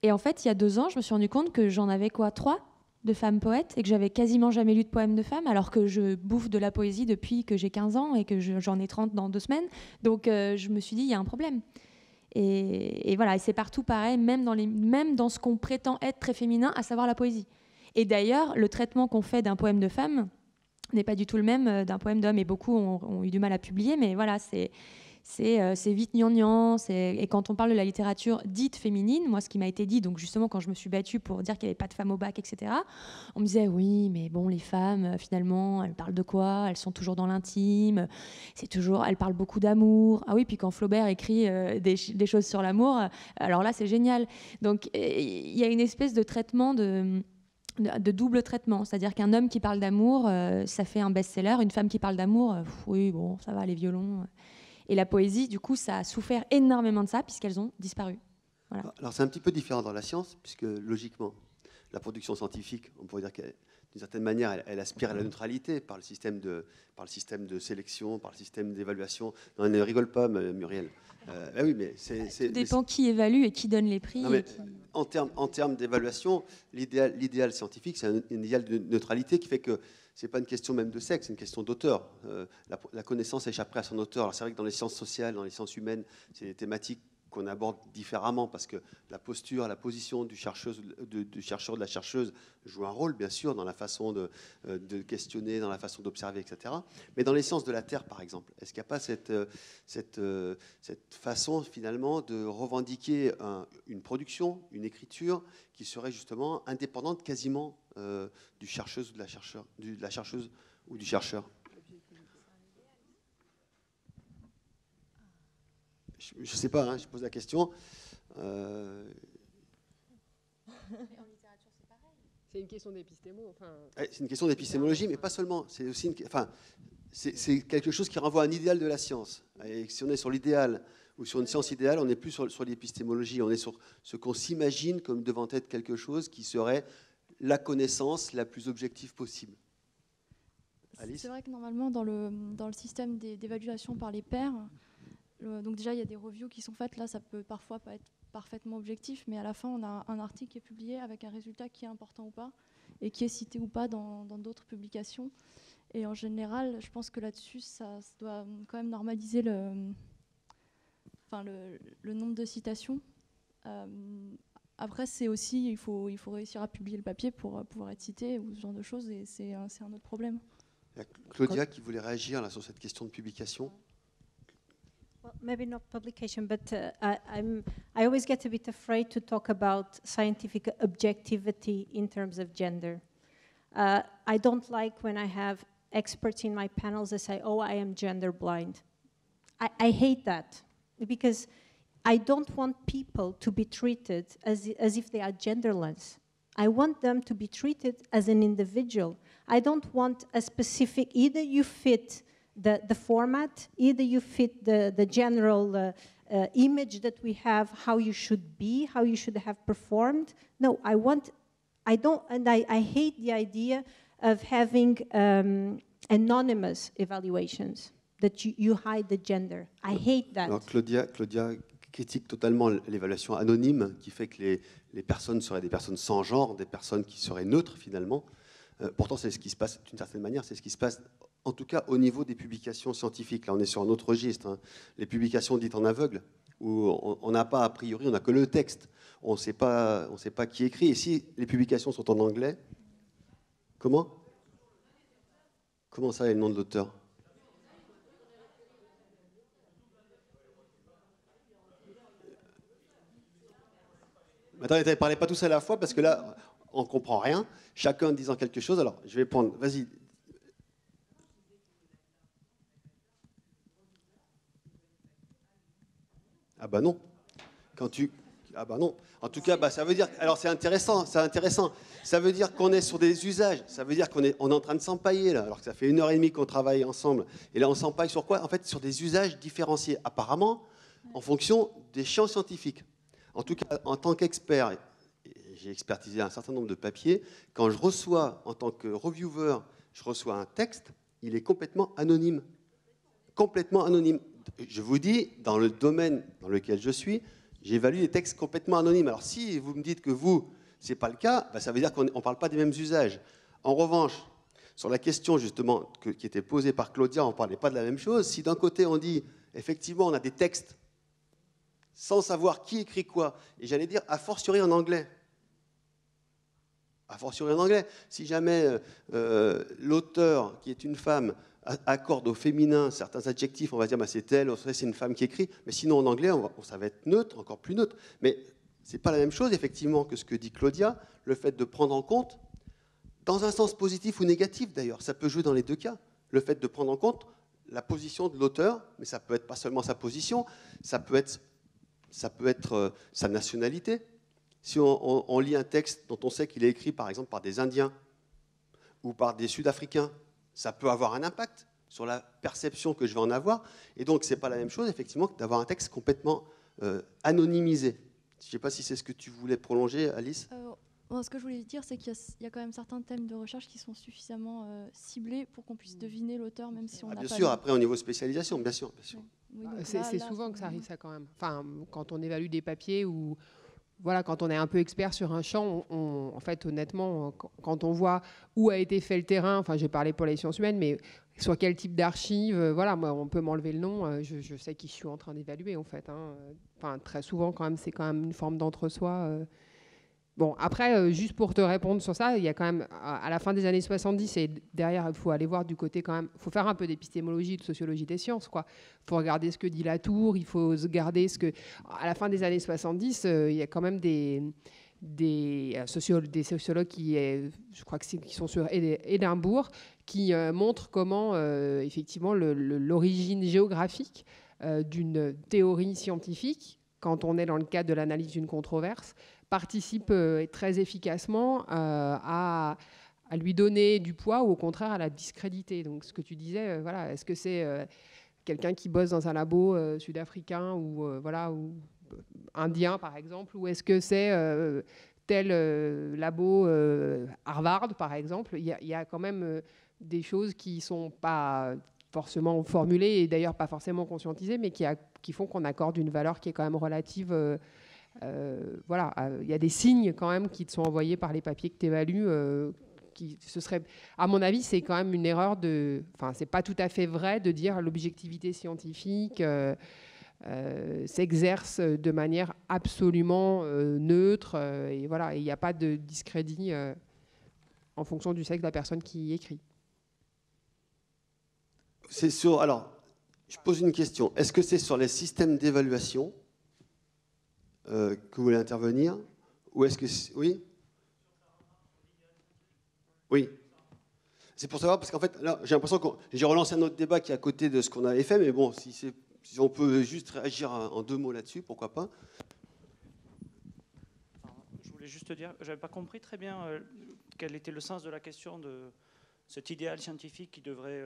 Et en fait, il y a 2 ans, je me suis rendu compte que j'en avais 3 de femmes poètes et que j'avais quasiment jamais lu de poèmes de femmes, alors que je bouffe de la poésie depuis que j'ai 15 ans et que j'en ai 30 dans 2 semaines. Donc je me suis dit, il y a un problème. Et voilà, et c'est partout pareil, même dans ce qu'on prétend être très féminin, à savoir la poésie. Et d'ailleurs, le traitement qu'on fait d'un poème de femme n'est pas du tout le même d'un poème d'homme, et beaucoup ont eu du mal à publier, mais voilà, c'est vite gnangnan. Et quand on parle de la littérature dite féminine, moi, ce qui m'a été dit, donc justement, quand je me suis battue pour dire qu'il n'y avait pas de femmes au bac, etc., on me disait, oui, mais bon, les femmes, finalement, elles parlent de quoi? Elles sont toujours dans l'intime, elles parlent beaucoup d'amour. Ah oui, puis quand Flaubert écrit des choses sur l'amour, alors là, c'est génial. Donc, il y a une espèce de traitement de double traitement, c'est-à-dire qu'un homme qui parle d'amour, ça fait un best-seller, une femme qui parle d'amour, oui, bon, ça va, les violons. Et la poésie, du coup, ça a souffert énormément de ça, puisqu'elles ont disparu. Voilà. Alors c'est un petit peu différent dans la science, puisque logiquement, la production scientifique, on pourrait dire d'une certaine manière, elle aspire à la neutralité par le système de sélection, par le système d'évaluation. Non, ne rigole pas, Muriel. Oui, mais tout dépend qui évalue et qui donne les prix. Non, en termes d'évaluation, l'idéal scientifique, c'est un idéal de neutralité qui fait que ce n'est pas une question même de sexe, c'est une question d'auteur. La connaissance échapperait à son auteur. Alors c'est vrai que dans les sciences sociales, dans les sciences humaines, c'est des thématiques qu'on aborde différemment parce que la posture, la position du chercheur, de la chercheuse joue un rôle, bien sûr, dans la façon de questionner, dans la façon d'observer, etc. Mais dans les sciences de la Terre, par exemple, est-ce qu'il n'y a pas cette façon, finalement, de revendiquer une production, une écriture qui serait justement indépendante quasiment du chercheuse ou de la chercheuse ou du chercheur? Je ne sais pas, je pose la question. C'est une question d'épistémo. C'est une question d'épistémologie, mais pas seulement. C'est aussi c'est quelque chose qui renvoie à un idéal de la science. Et si on est sur l'idéal ou sur une science idéale, on n'est plus sur l'épistémologie. On est sur ce qu'on s'imagine comme devant être quelque chose qui serait la connaissance la plus objective possible. Alice ? C'est vrai que normalement, dans le système d'évaluation par les pairs, donc déjà, il y a des reviews qui sont faites. Là, ça peut parfois pas être parfaitement objectif, mais à la fin, on a un article qui est publié avec un résultat qui est important ou pas, et qui est cité ou pas dans d'autres publications. Et en général, je pense que là-dessus, ça doit quand même normaliser le nombre de citations. Après, c'est aussi, il faut réussir à publier le papier pour pouvoir être cité, ou ce genre de choses, et c'est un autre problème. Il y a Claudia qui voulait réagir là, sur cette question de publication. Well, maybe not publication, but I always get a bit afraid to talk about scientific objectivity in terms of gender. I don't like when I have experts in my panels that say, oh, I am gender blind. I hate that, because I don't want people to be treated as if they are genderless. I want them to be treated as an individual. I don't want a specific, either you fit the format, either you fit the general image that we have, how you should be, how you should have performed. No, I hate the idea of having anonymous evaluations, that you hide the gender. I hate that. Alors Claudia critique totalement l'évaluation anonyme, qui fait que les personnes seraient des personnes sans genre, des personnes qui seraient neutres finalement. Pourtant, c'est ce qui se passe, d'une certaine manière, c'est ce qui se passe en tout cas au niveau des publications scientifiques. Là, on est sur un autre registre. Les publications dites en aveugle, où on n'a pas a priori, on n'a que le texte. On ne sait pas qui écrit. Et si les publications sont en anglais, comment ça, est le nom de l'auteur? Attendez, ne parlez pas tous à la fois, parce que là, on ne comprend rien. Chacun disant quelque chose. Alors, je vais prendre... Vas-y. Ah bah non. Ah bah non. En tout cas, ça veut dire... Alors c'est intéressant. Ça veut dire qu'on est sur des usages. Ça veut dire qu'on est en train de s'empailler, là, alors que ça fait 1h30 qu'on travaille ensemble. Et là, on s'empaille sur quoi? En fait, sur des usages différenciés, apparemment, en fonction des champs scientifiques. En tout cas, en tant qu'expert, j'ai expertisé un certain nombre de papiers. Quand je reçois, en tant que reviewer, je reçois un texte, il est complètement anonyme. Complètement anonyme. Je vous dis, dans le domaine dans lequel je suis, j'évalue les textes complètement anonymes. Alors si vous me dites que vous, ce n'est pas le cas, ça veut dire qu'on ne parle pas des mêmes usages. En revanche, sur la question justement qui était posée par Claudia, on ne parlait pas de la même chose. Si d'un côté on dit, effectivement, on a des textes sans savoir qui écrit quoi, et j'allais dire, a fortiori en anglais. A fortiori en anglais. Si jamais l'auteur, qui est une femme, accorde au féminin certains adjectifs, on va dire bah, c'est elle, c'est une femme qui écrit, mais sinon en anglais, ça va être neutre, encore plus neutre. Mais ce n'est pas la même chose, effectivement, que ce que dit Claudia, le fait de prendre en compte, dans un sens positif ou négatif d'ailleurs, ça peut jouer dans les deux cas, le fait de prendre en compte la position de l'auteur, mais ça peut être pas seulement sa position, ça peut être sa nationalité. Si on lit un texte dont on sait qu'il est écrit par exemple par des Indiens ou par des Sud-Africains, ça peut avoir un impact sur la perception que je vais en avoir. Et donc, ce n'est pas la même chose, effectivement, que d'avoir un texte complètement anonymisé. Je ne sais pas si c'est ce que tu voulais prolonger, Alice. Ce que je voulais dire, c'est qu'il y a quand même certains thèmes de recherche qui sont suffisamment ciblés pour qu'on puisse deviner l'auteur, même si on n'a pas... Bien sûr, après, au niveau spécialisation, bien sûr. Bien sûr. Oui, c'est souvent que ça arrive, ça, quand même. Enfin, quand on évalue des papiers ou... Voilà, quand on est un peu expert sur un champ, en fait, honnêtement, quand on voit où a été fait le terrain, enfin, j'ai parlé pour les sciences humaines, mais sur quel type d'archives, voilà, moi, on peut m'enlever le nom, je sais qui je suis en train d'évaluer, en fait. Hein. Enfin, très souvent, quand même, c'est quand même une forme d'entre-soi. Bon, après, juste pour te répondre sur ça, il y a quand même, à la fin des années 70, et derrière, il faut aller voir du côté quand même, il faut faire un peu d'épistémologie, de sociologie des sciences, quoi. Il faut regarder ce que dit Latour, il faut regarder ce que... À la fin des années 70, il y a quand même des sociologues qui, je crois qui sont sur Édimbourg, qui montrent comment, effectivement, l'origine géographique d'une théorie scientifique, quand on est dans le cadre de l'analyse d'une controverse, participe très efficacement à lui donner du poids ou au contraire à la discréditer. Donc ce que tu disais, voilà, est-ce que c'est quelqu'un qui bosse dans un labo sud-africain ou, voilà, ou indien par exemple, ou est-ce que c'est tel labo Harvard par exemple? Il y a quand même des choses qui ne sont pas forcément formulées et d'ailleurs pas forcément conscientisées, mais qui font qu'on accorde une valeur qui est quand même relative. Voilà, il y a des signes quand même qui te sont envoyés par les papiers que tu évalues. Ce serait, à mon avis, c'est quand même une erreur de. Enfin, c'est pas tout à fait vrai de dire l'objectivité scientifique s'exerce de manière absolument neutre. Et voilà, il n'y a pas de discrédit en fonction du sexe de la personne qui écrit. C'est sur. Alors, je pose une question. Est-ce que c'est sur les systèmes d'évaluation que vous voulez intervenir, ou est-ce que oui, oui, c'est pour savoir parce qu'en fait là j'ai l'impression que j'ai relancé un autre débat qui est à côté de ce qu'on avait fait, mais bon, si on peut juste réagir en deux mots là-dessus, pourquoi pas. Je voulais juste te dire, j'avais pas compris très bien quel était le sens de la question de cet idéal scientifique qui devrait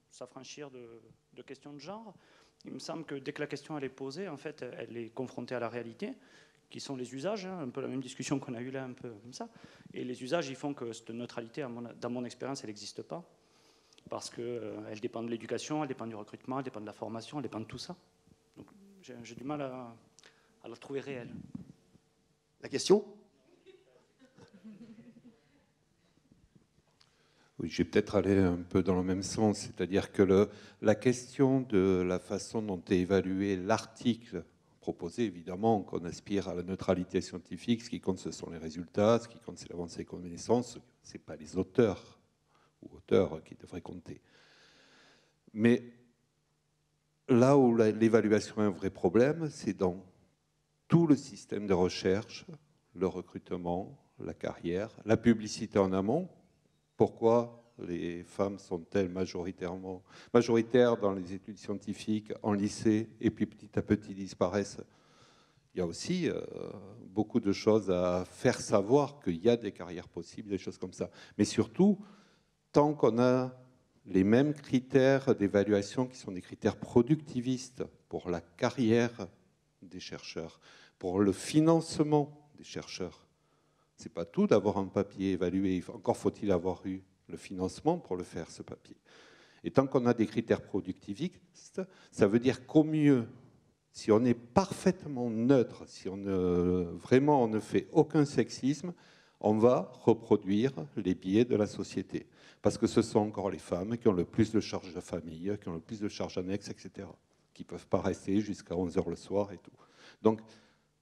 s'affranchir de questions de genre. Il me semble que dès que la question elle est posée, en fait, elle est confrontée à la réalité, qui sont les usages, hein, un peu la même discussion qu'on a eue là, un peu comme ça. Et les usages, ils font que cette neutralité, dans mon expérience, elle n'existe pas, parce qu'elle dépend de l'éducation, elle dépend du recrutement, elle dépend de la formation, elle dépend de tout ça. Donc j'ai du mal à la trouver réelle. La question ? Oui, je vais peut-être aller un peu dans le même sens, c'est-à-dire que la question de la façon dont est évalué l'article proposé, évidemment, qu'on aspire à la neutralité scientifique, ce qui compte, ce sont les résultats, ce qui compte, c'est l'avancée des connaissances, ce n'est pas les auteurs ou auteurs qui devraient compter. Mais là où l'évaluation est un vrai problème, c'est dans tout le système de recherche, le recrutement, la carrière, la publicité en amont. Pourquoi les femmes sont-elles majoritaires dans les études scientifiques, en lycée, et puis petit à petit disparaissent? Il y a aussi beaucoup de choses à faire savoir qu'il y a des carrières possibles, des choses comme ça. Mais surtout, tant qu'on a les mêmes critères d'évaluation qui sont des critères productivistes pour la carrière des chercheurs, pour le financement des chercheurs, c'est pas tout d'avoir un papier évalué. Encore faut-il avoir eu le financement pour le faire, ce papier. Et tant qu'on a des critères productivistes, ça veut dire qu'au mieux, si on est parfaitement neutre, si vraiment on ne fait aucun sexisme, on va reproduire les biais de la société. Parce que ce sont encore les femmes qui ont le plus de charges de famille, qui ont le plus de charges annexes, etc. Qui ne peuvent pas rester jusqu'à 11h le soir et tout. Donc,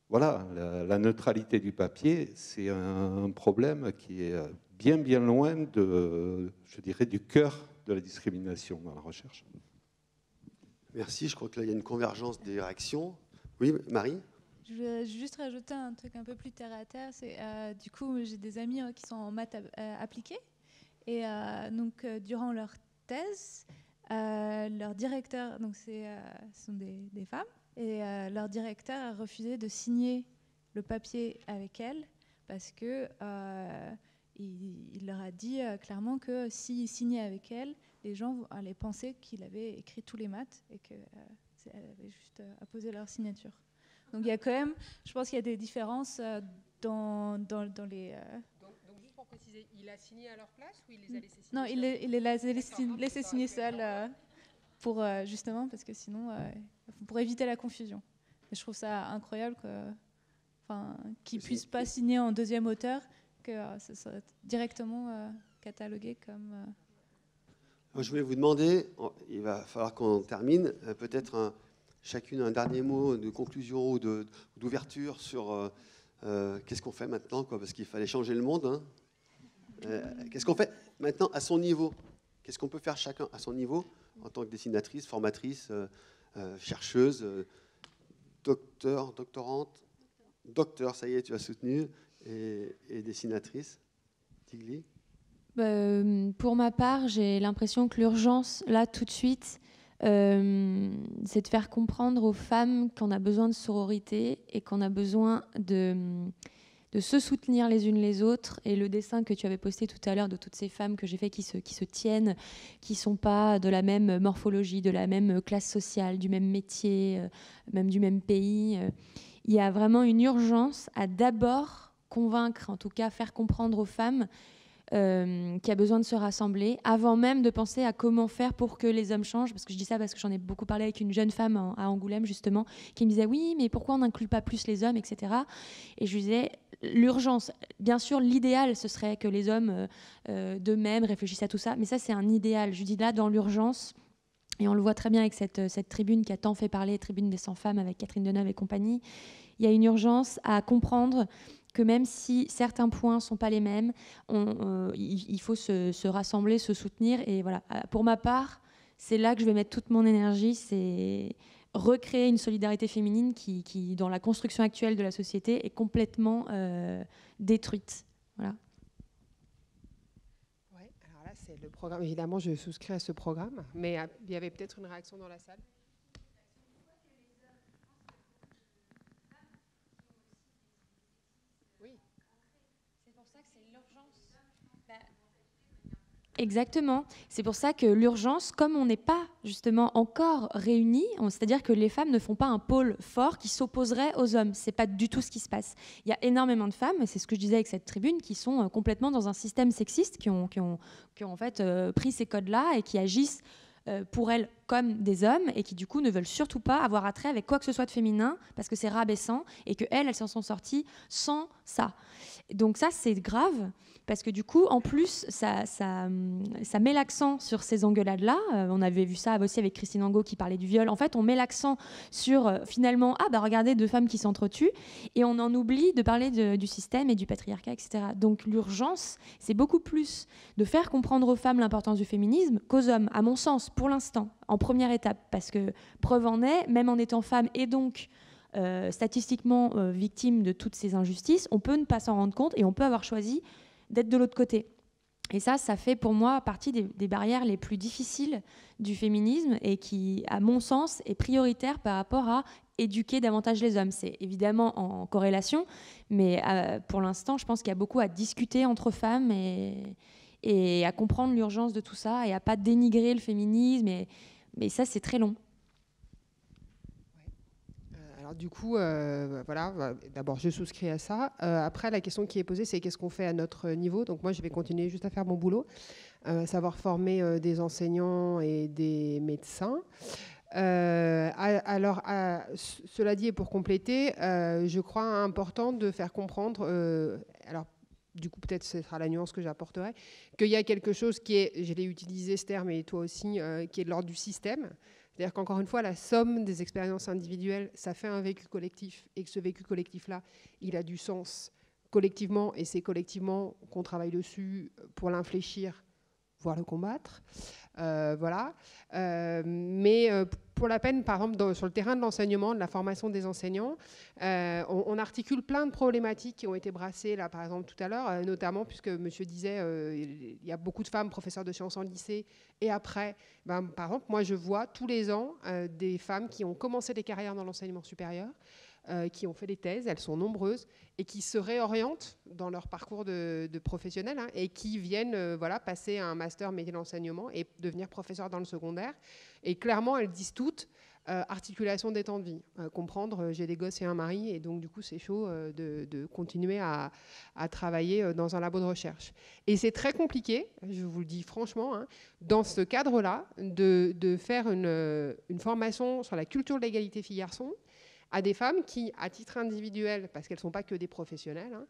voilà, la neutralité du papier, c'est un problème qui est bien loin de, je dirais, du cœur de la discrimination dans la recherche. Merci, je crois que là, il y a une convergence des réactions. Oui, Marie ? Je veux juste rajouter un truc un peu plus terre à terre. C'est, du coup, j'ai des amis qui sont en maths appliquées. Et donc, durant leur thèse, leur directeur, donc ce sont des femmes, et leur directeur a refusé de signer le papier avec elles parce que il leur a dit clairement que s'il signait avec elles, les gens allaient penser qu'il avait écrit tous les maths et qu'elle avait juste apposé leur signature. Donc il y a quand même, je pense qu'il y a des différences dans les... Donc juste pour préciser, il a signé à leur place ou il les a laissés signer? Non, il les a laissés signer seuls pour justement, parce que sinon, pour éviter la confusion. Et je trouve ça incroyable qu'ils ne puissent pas signer en deuxième auteur, que ça soit directement catalogué comme... Je voulais vous demander, il va falloir qu'on termine, peut-être chacune un dernier mot de conclusion ou d'ouverture sur qu'est-ce qu'on fait maintenant, quoi, parce qu'il fallait changer le monde. Hein. Qu'est-ce qu'on fait maintenant à son niveau? Qu'est-ce qu'on peut faire chacun à son niveau en tant que dessinatrice, formatrice, chercheuse, docteur, doctorante, docteur, ça y est, tu as soutenu, et dessinatrice. Tigli? Pour ma part, j'ai l'impression que l'urgence, là, tout de suite, c'est de faire comprendre aux femmes qu'on a besoin de sororité et qu'on a besoin de se soutenir les unes les autres. Et le dessin que tu avais posté tout à l'heure de toutes ces femmes que j'ai fait qui se tiennent, qui ne sont pas de la même morphologie, de la même classe sociale, du même métier, même du même pays, il y a vraiment une urgence à d'abord convaincre, en tout cas faire comprendre aux femmes qui a besoin de se rassembler, avant même de penser à comment faire pour que les hommes changent. Parce que je dis ça parce que j'en ai beaucoup parlé avec une jeune femme à Angoulême, justement, qui me disait « Oui, mais pourquoi on n'inclut pas plus les hommes, etc. » Et je lui disais « L'urgence, bien sûr, l'idéal, ce serait que les hommes d'eux-mêmes réfléchissent à tout ça, mais ça, c'est un idéal. » Je lui dis là, dans l'urgence, et on le voit très bien avec cette tribune qui a tant fait parler, Tribune des 100 femmes avec Catherine Deneuve et compagnie, il y a une urgence à comprendre que même si certains points ne sont pas les mêmes, il faut se rassembler, se soutenir. Et voilà. Pour ma part, c'est là que je vais mettre toute mon énergie, c'est recréer une solidarité féminine qui, dans la construction actuelle de la société, est complètement détruite. Voilà. Ouais, alors là, c'est le programme. Évidemment, je souscris à ce programme, mais il y avait peut-être une réaction dans la salle. Exactement. C'est pour ça que l'urgence, comme on n'est pas justement encore réunis, c'est-à-dire que les femmes ne font pas un pôle fort qui s'opposerait aux hommes. C'est pas du tout ce qui se passe. Il y a énormément de femmes, et c'est ce que je disais avec cette tribune, qui sont complètement dans un système sexiste, qui ont en fait pris ces codes-là et qui agissent pour elles comme des hommes et qui du coup ne veulent surtout pas avoir attrait avec quoi que ce soit de féminin parce que c'est rabaissant et qu'elles s'en sont sorties sans ça. Donc ça, c'est grave parce que du coup, en plus, ça met l'accent sur ces engueulades-là. On avait vu ça aussi avec Christine Angot qui parlait du viol. En fait, on met l'accent sur finalement, regardez, deux femmes qui s'entretuent et on en oublie de parler du système et du patriarcat, etc. Donc l'urgence, c'est beaucoup plus de faire comprendre aux femmes l'importance du féminisme qu'aux hommes, à mon sens, pour l'instant, en première étape. Parce que preuve en est, même en étant femme et donc statistiquement victime de toutes ces injustices, on peut ne pas s'en rendre compte et on peut avoir choisi d'être de l'autre côté. Et ça fait pour moi partie des barrières les plus difficiles du féminisme et qui, à mon sens, est prioritaire par rapport à éduquer davantage les hommes. C'est évidemment en corrélation, mais pour l'instant, je pense qu'il y a beaucoup à discuter entre femmes et à comprendre l'urgence de tout ça et à pas dénigrer le féminisme. Mais ça, c'est très long. Alors du coup, voilà, d'abord je souscris à ça. Après, la question qui est posée, c'est qu'est-ce qu'on fait à notre niveau? Donc moi, je vais continuer juste à faire mon boulot, savoir former des enseignants et des médecins. Alors, cela dit, et pour compléter, je crois important de faire comprendre, alors du coup peut-être ce sera la nuance que j'apporterai, qu'il y a quelque chose qui est, je l'ai utilisé ce terme et toi aussi, qui est de l'ordre du système. C'est-à-dire qu'encore une fois, la somme des expériences individuelles, ça fait un vécu collectif, et que ce vécu collectif-là, il a du sens collectivement, et c'est collectivement qu'on travaille dessus pour l'infléchir, voire le combattre. Voilà. Mais pour la peine, par exemple, sur le terrain de l'enseignement, de la formation des enseignants, on articule plein de problématiques qui ont été brassées, là, par exemple, tout à l'heure, notamment, puisque monsieur disait, il y a beaucoup de femmes professeurs de sciences en lycée, et après, par exemple, moi, je vois tous les ans des femmes qui ont commencé des carrières dans l'enseignement supérieur, qui ont fait des thèses, elles sont nombreuses, et qui se réorientent dans leur parcours de professionnel, hein, et qui viennent voilà, passer un master métier de l'enseignement et devenir professeur dans le secondaire. Et clairement, elles disent toutes articulation des temps de vie. Comprendre, j'ai des gosses et un mari, et donc du coup, c'est chaud de continuer à travailler dans un labo de recherche. Et c'est très compliqué, je vous le dis franchement, hein, dans ce cadre-là, de faire une formation sur la culture de l'égalité filles-garçons à des femmes qui, à titre individuel, parce qu'elles ne sont pas que des professionnels, hein,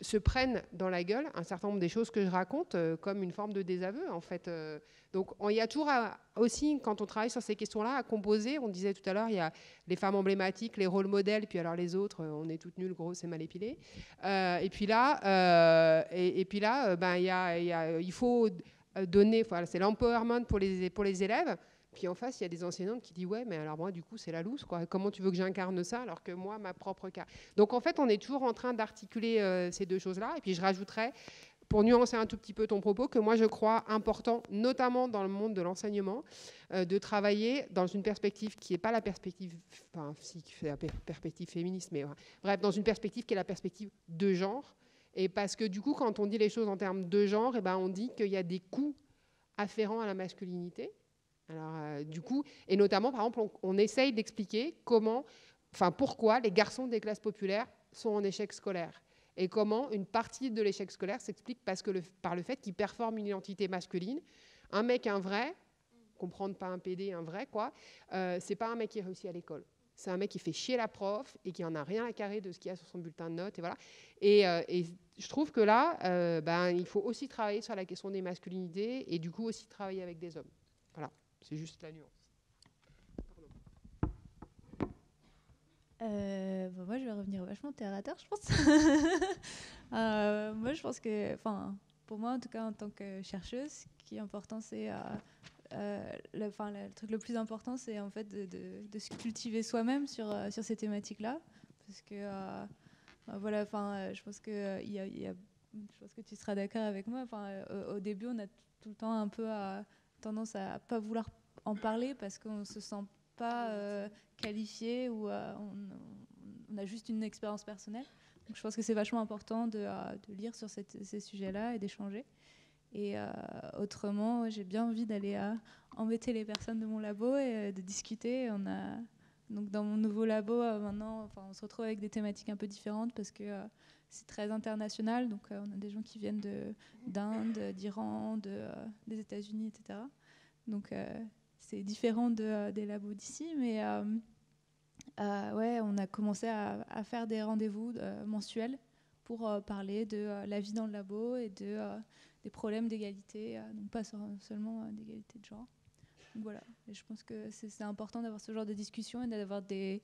se prennent dans la gueule un certain nombre des choses que je raconte comme une forme de désaveu, en fait. Donc, il y a toujours aussi, quand on travaille sur ces questions-là, à composer. On disait tout à l'heure, il y a les femmes emblématiques, les rôles modèles, puis alors les autres, on est toutes nulles, grosses et mal épilées. Et puis là, il faut donner, voilà, c'est l'empowerment pour les élèves. Puis en face, il y a des enseignantes qui disent « Ouais, mais alors moi, du coup, c'est la loose, quoi. Comment tu veux que j'incarne ça alors que moi, ma propre cas ?» Donc en fait, on est toujours en train d'articuler ces deux choses-là. Et puis je rajouterais, pour nuancer un tout petit peu ton propos, que moi, je crois important, notamment dans le monde de l'enseignement, de travailler dans une perspective qui n'est pas la perspective, enfin, si, qui fait la perspective féministe, mais bref, dans une perspective qui est la perspective de genre. Et parce que du coup, quand on dit les choses en termes de genre, eh ben, on dit qu'il y a des coûts afférents à la masculinité. Alors, du coup, et notamment, par exemple, on essaye d'expliquer pourquoi les garçons des classes populaires sont en échec scolaire. Et comment une partie de l'échec scolaire s'explique par le fait qu'ils performent une identité masculine. Un mec, un vrai, comprendre pas un PD, un vrai, quoi, c'est pas un mec qui réussit à l'école. C'est un mec qui fait chier la prof et qui en a rien à carrer de ce qu'il y a sur son bulletin de notes. Et voilà. Et je trouve que là, il faut aussi travailler sur la question des masculinités et du coup aussi travailler avec des hommes. Voilà. C'est juste la nuance. Moi, je vais revenir vachement terre à terre, je pense. Moi, je pense que, pour moi, en tout cas, en tant que chercheuse, ce qui est important, c'est le truc le plus important, c'est en fait de se cultiver soi-même sur ces thématiques-là, parce que je pense que je pense que tu seras d'accord avec moi. Au début, on a tout le temps un peu tendance à pas vouloir en parler parce qu'on se sent pas qualifié ou on a juste une expérience personnelle. Donc je pense que c'est vachement important de lire sur ces sujets-là et d'échanger. Et autrement, j'ai bien envie d'aller embêter les personnes de mon labo et de discuter. Donc dans mon nouveau labo, maintenant, on se retrouve avec des thématiques un peu différentes parce que c'est très international. Donc on a des gens qui viennent d'Inde, d'Iran, des États-Unis, etc. Donc c'est différent des labos d'ici, mais on a commencé à faire des rendez-vous mensuels pour parler de la vie dans le labo et des problèmes d'égalité, donc pas seulement d'égalité de genre. Donc voilà, et je pense que c'est important d'avoir ce genre de discussion et d'avoir des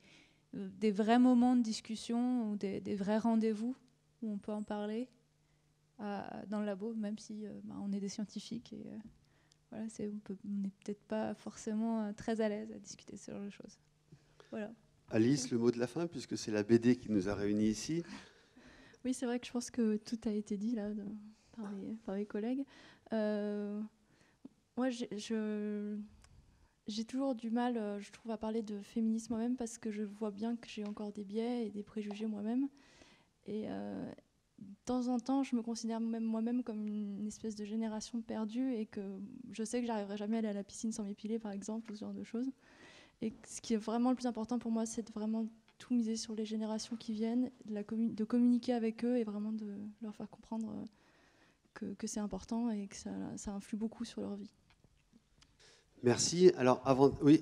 vrais moments de discussion ou des vrais rendez-vous où on peut en parler dans le labo, même si on est des scientifiques et voilà, on n'est peut-être pas forcément très à l'aise à discuter ce genre de choses. Voilà. Alice, le mot de la fin, puisque c'est la BD qui nous a réunis ici. Oui, c'est vrai que je pense que tout a été dit là par mes collègues. Moi, j'ai toujours du mal, je trouve, à parler de féminisme moi-même parce que je vois bien que j'ai encore des biais et des préjugés moi-même. Et de temps en temps, je me considère même moi-même comme une espèce de génération perdue et que je sais que j'arriverai jamais à aller à la piscine sans m'épiler, par exemple, ou ce genre de choses. Et ce qui est vraiment le plus important pour moi, c'est de vraiment tout miser sur les générations qui viennent, de communiquer avec eux et vraiment de leur faire comprendre que c'est important et que ça influe beaucoup sur leur vie. Merci. Alors, avant... Oui.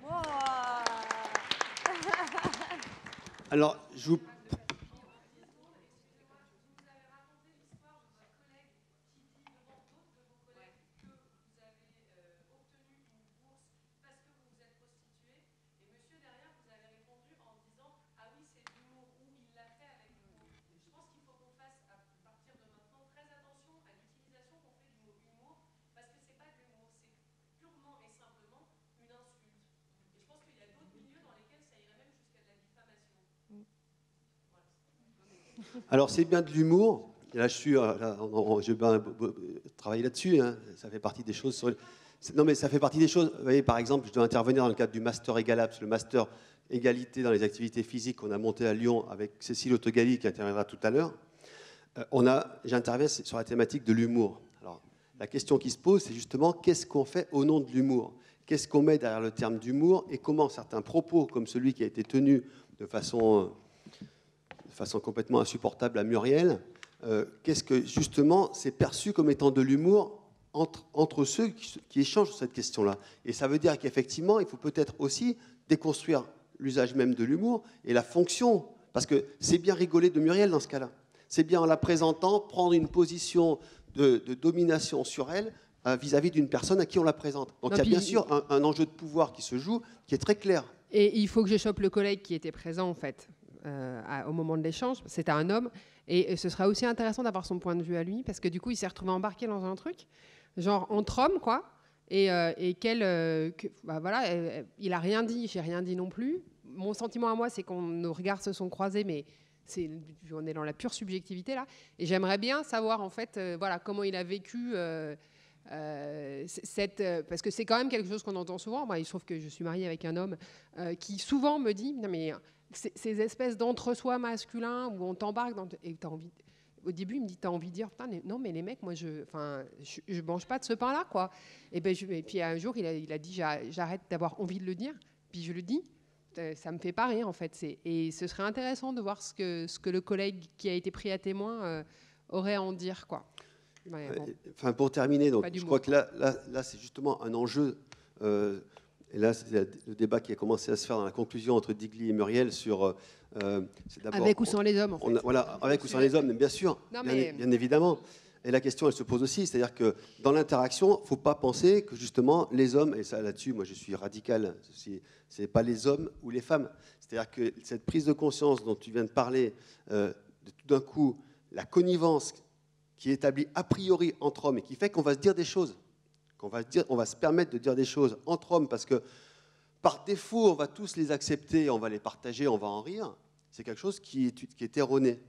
Wow. Alors, je vous... Alors, c'est bien de l'humour. Et là, je vais travailler là-dessus. Hein. Ça fait partie des choses. Non, mais ça fait partie des choses. Vous voyez, par exemple, je dois intervenir dans le cadre du Master Egalabs, le Master Égalité dans les activités physiques qu'on a monté à Lyon avec Cécile Autogali, qui interviendra tout à l'heure. J'interviens sur la thématique de l'humour. Alors, la question qui se pose, c'est justement qu'est-ce qu'on fait au nom de l'humour ? Qu'est-ce qu'on met derrière le terme d'humour et comment certains propos, comme celui qui a été tenu de façon complètement insupportable à Muriel, qu'est-ce que justement c'est perçu comme étant de l'humour entre ceux qui échangent sur cette question-là. Et ça veut dire qu'effectivement, il faut peut-être aussi déconstruire l'usage même de l'humour et la fonction, parce que c'est bien rigoler de Muriel dans ce cas-là. C'est bien en la présentant prendre une position de domination sur elle vis-à-vis d'une personne à qui on la présente. Donc il y a bien sûr un enjeu de pouvoir qui se joue, qui est très clair. Et il faut que je chope le collègue qui était présent en fait au moment de l'échange. C'était un homme et ce sera aussi intéressant d'avoir son point de vue à lui parce que du coup il s'est retrouvé embarqué dans un truc genre entre hommes quoi et voilà, il a rien dit, j'ai rien dit non plus. Mon sentiment à moi c'est que nos regards se sont croisés mais on est dans la pure subjectivité là et j'aimerais bien savoir en fait voilà comment il a vécu parce que c'est quand même quelque chose qu'on entend souvent. Moi, il se trouve que je suis mariée avec un homme qui souvent me dit non, mais ces espèces d'entre-soi masculins où on t'embarque et t'as envie. Au début, il me dit t'as envie de dire putain, non, mais les mecs, moi, je mange pas de ce pain-là, quoi. Et puis un jour, il a dit j'arrête d'avoir envie de le dire. Puis je le dis. Ça me fait pas rire en fait. Et ce serait intéressant de voir ce que le collègue qui a été pris à témoin aurait à en dire, quoi. Ouais, bon. Enfin, pour terminer, donc, je crois que là c'est justement un enjeu. Et là, c'est le débat qui a commencé à se faire dans la conclusion entre Digli et Muriel sur. Avec ou sans les hommes, en fait. Voilà, avec ou sans les hommes, mais bien sûr, bien évidemment. Et la question, elle se pose aussi, c'est-à-dire que dans l'interaction, il ne faut pas penser que justement les hommes, et ça là-dessus, moi je suis radical, c'est pas les hommes ou les femmes. C'est-à-dire que cette prise de conscience dont tu viens de parler, de tout d'un coup, la connivence qui est établi a priori entre hommes et qui fait qu'on va se dire des choses, on va se permettre de dire des choses entre hommes parce que par défaut, on va tous les accepter, on va les partager, on va en rire, c'est quelque chose qui est erroné.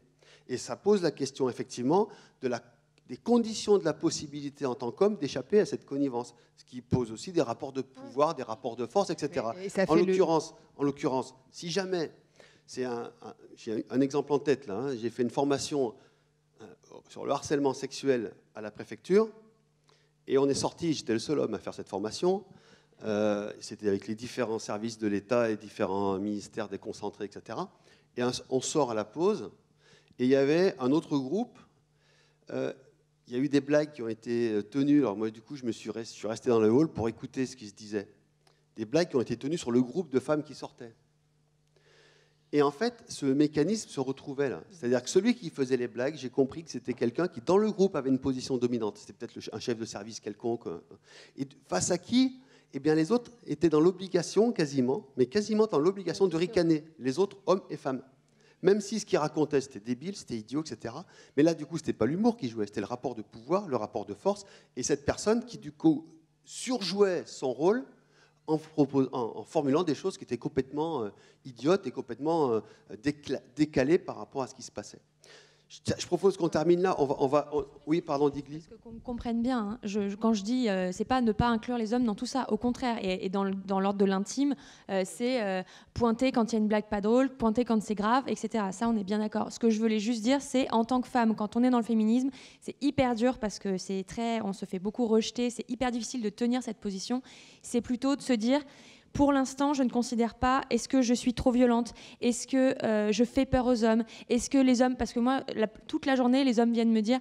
Et ça pose la question effectivement des conditions de la possibilité en tant qu'homme d'échapper à cette connivence, ce qui pose aussi des rapports de pouvoir, des rapports de force, etc. En l'occurrence, si jamais, j'ai un exemple en tête là, hein, j'ai fait une formation sur le harcèlement sexuel à la préfecture, et on est sorti, j'étais le seul homme à faire cette formation, c'était avec les différents services de l'État et différents ministères déconcentrés, etc. Et on sort à la pause, et il y avait un autre groupe, il y a eu des blagues qui ont été tenues, alors moi du coup je suis resté dans le hall pour écouter ce qui se disait, des blagues qui ont été tenues sur le groupe de femmes qui sortaient. Et en fait, ce mécanisme se retrouvait là. C'est-à-dire que celui qui faisait les blagues, j'ai compris que c'était quelqu'un qui, dans le groupe, avait une position dominante. C'était peut-être un chef de service quelconque. Et face à qui, eh bien, les autres étaient dans l'obligation, quasiment dans l'obligation de ricaner, les autres, hommes et femmes. Même si ce qu'ils racontaient, c'était débile, c'était idiot, etc. Mais là, du coup, ce n'était pas l'humour qui jouait, c'était le rapport de pouvoir, le rapport de force. Et cette personne qui, du coup, surjouait son rôle en formulant des choses qui étaient complètement idiotes et complètement décalées par rapport à ce qui se passait. Je propose qu'on termine là. Oui, pardon, Digli. Parce qu'on me comprenne bien, hein. Quand je dis, c'est pas ne pas inclure les hommes dans tout ça. Au contraire, et dans l'ordre de l'intime, c'est pointer quand il y a une blague pas drôle, pointer quand c'est grave, etc. Ça, on est bien d'accord. Ce que je voulais juste dire, c'est en tant que femme, quand on est dans le féminisme, c'est hyper dur parce que on se fait beaucoup rejeter. C'est hyper difficile de tenir cette position. C'est plutôt de se dire. Pour l'instant, je ne considère pas, est-ce que je suis trop violente? Est-ce que je fais peur aux hommes? Est-ce que les hommes, parce que moi, toute la journée, les hommes viennent me dire,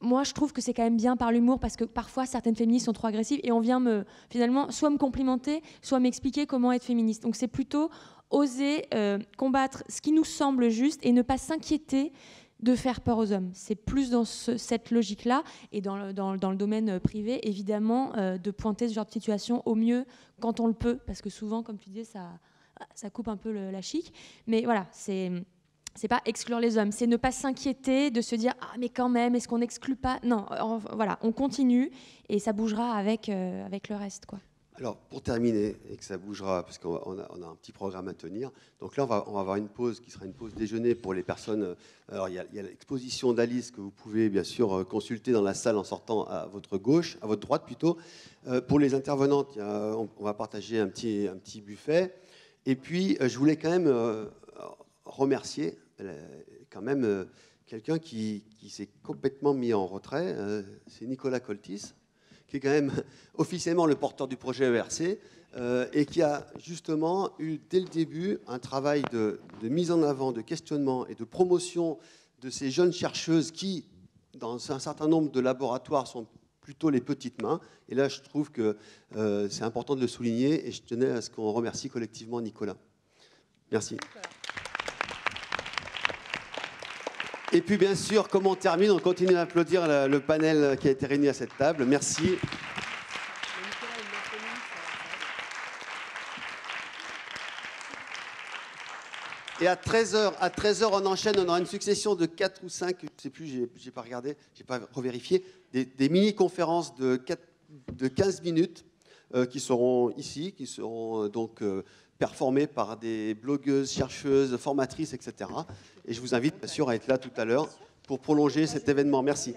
moi, je trouve que c'est quand même bien par l'humour, parce que parfois, certaines féministes sont trop agressives, et on vient finalement, soit me complimenter, soit m'expliquer comment être féministe. Donc c'est plutôt oser combattre ce qui nous semble juste, et ne pas s'inquiéter de faire peur aux hommes. C'est plus dans cette logique-là, et dans le domaine privé, évidemment, de pointer ce genre de situation au mieux quand on le peut, parce que souvent, comme tu disais, ça coupe un peu la chic. Mais voilà, c'est pas exclure les hommes, c'est ne pas s'inquiéter de se dire « Ah, mais quand même, est-ce qu'on n'exclut pas ?» Non, voilà, on continue, et ça bougera avec le reste, quoi. Alors, pour terminer, et que ça bougera, parce qu'on a un petit programme à tenir, donc là, on va avoir une pause qui sera une pause déjeuner pour les personnes. Alors, il y a l'exposition d'Alice que vous pouvez, bien sûr, consulter dans la salle en sortant à votre gauche, à votre droite plutôt. Pour les intervenantes, on va partager un petit buffet. Et puis, je voulais quand même remercier quand même quelqu'un qui s'est complètement mis en retrait. C'est Nicolas Coltis, qui est quand même officiellement le porteur du projet ERC, et qui a justement eu dès le début un travail de mise en avant, de questionnement et de promotion de ces jeunes chercheuses qui, dans un certain nombre de laboratoires, sont plutôt les petites mains. Et là, je trouve que c'est important de le souligner, et je tenais à ce qu'on remercie collectivement Nicolas. Merci. Et puis, bien sûr, comme on termine, on continue à applaudir le panel qui a été réuni à cette table. Merci. Et à 13h, on enchaîne, on aura une succession de 4 ou 5, je ne sais plus, je n'ai pas regardé, je n'ai pas revérifié, des mini-conférences de 15 minutes qui seront ici, qui seront donc performées par des blogueuses, chercheuses, formatrices, etc. Et je vous invite bien sûr à être là tout à l'heure pour prolonger cet événement. Merci.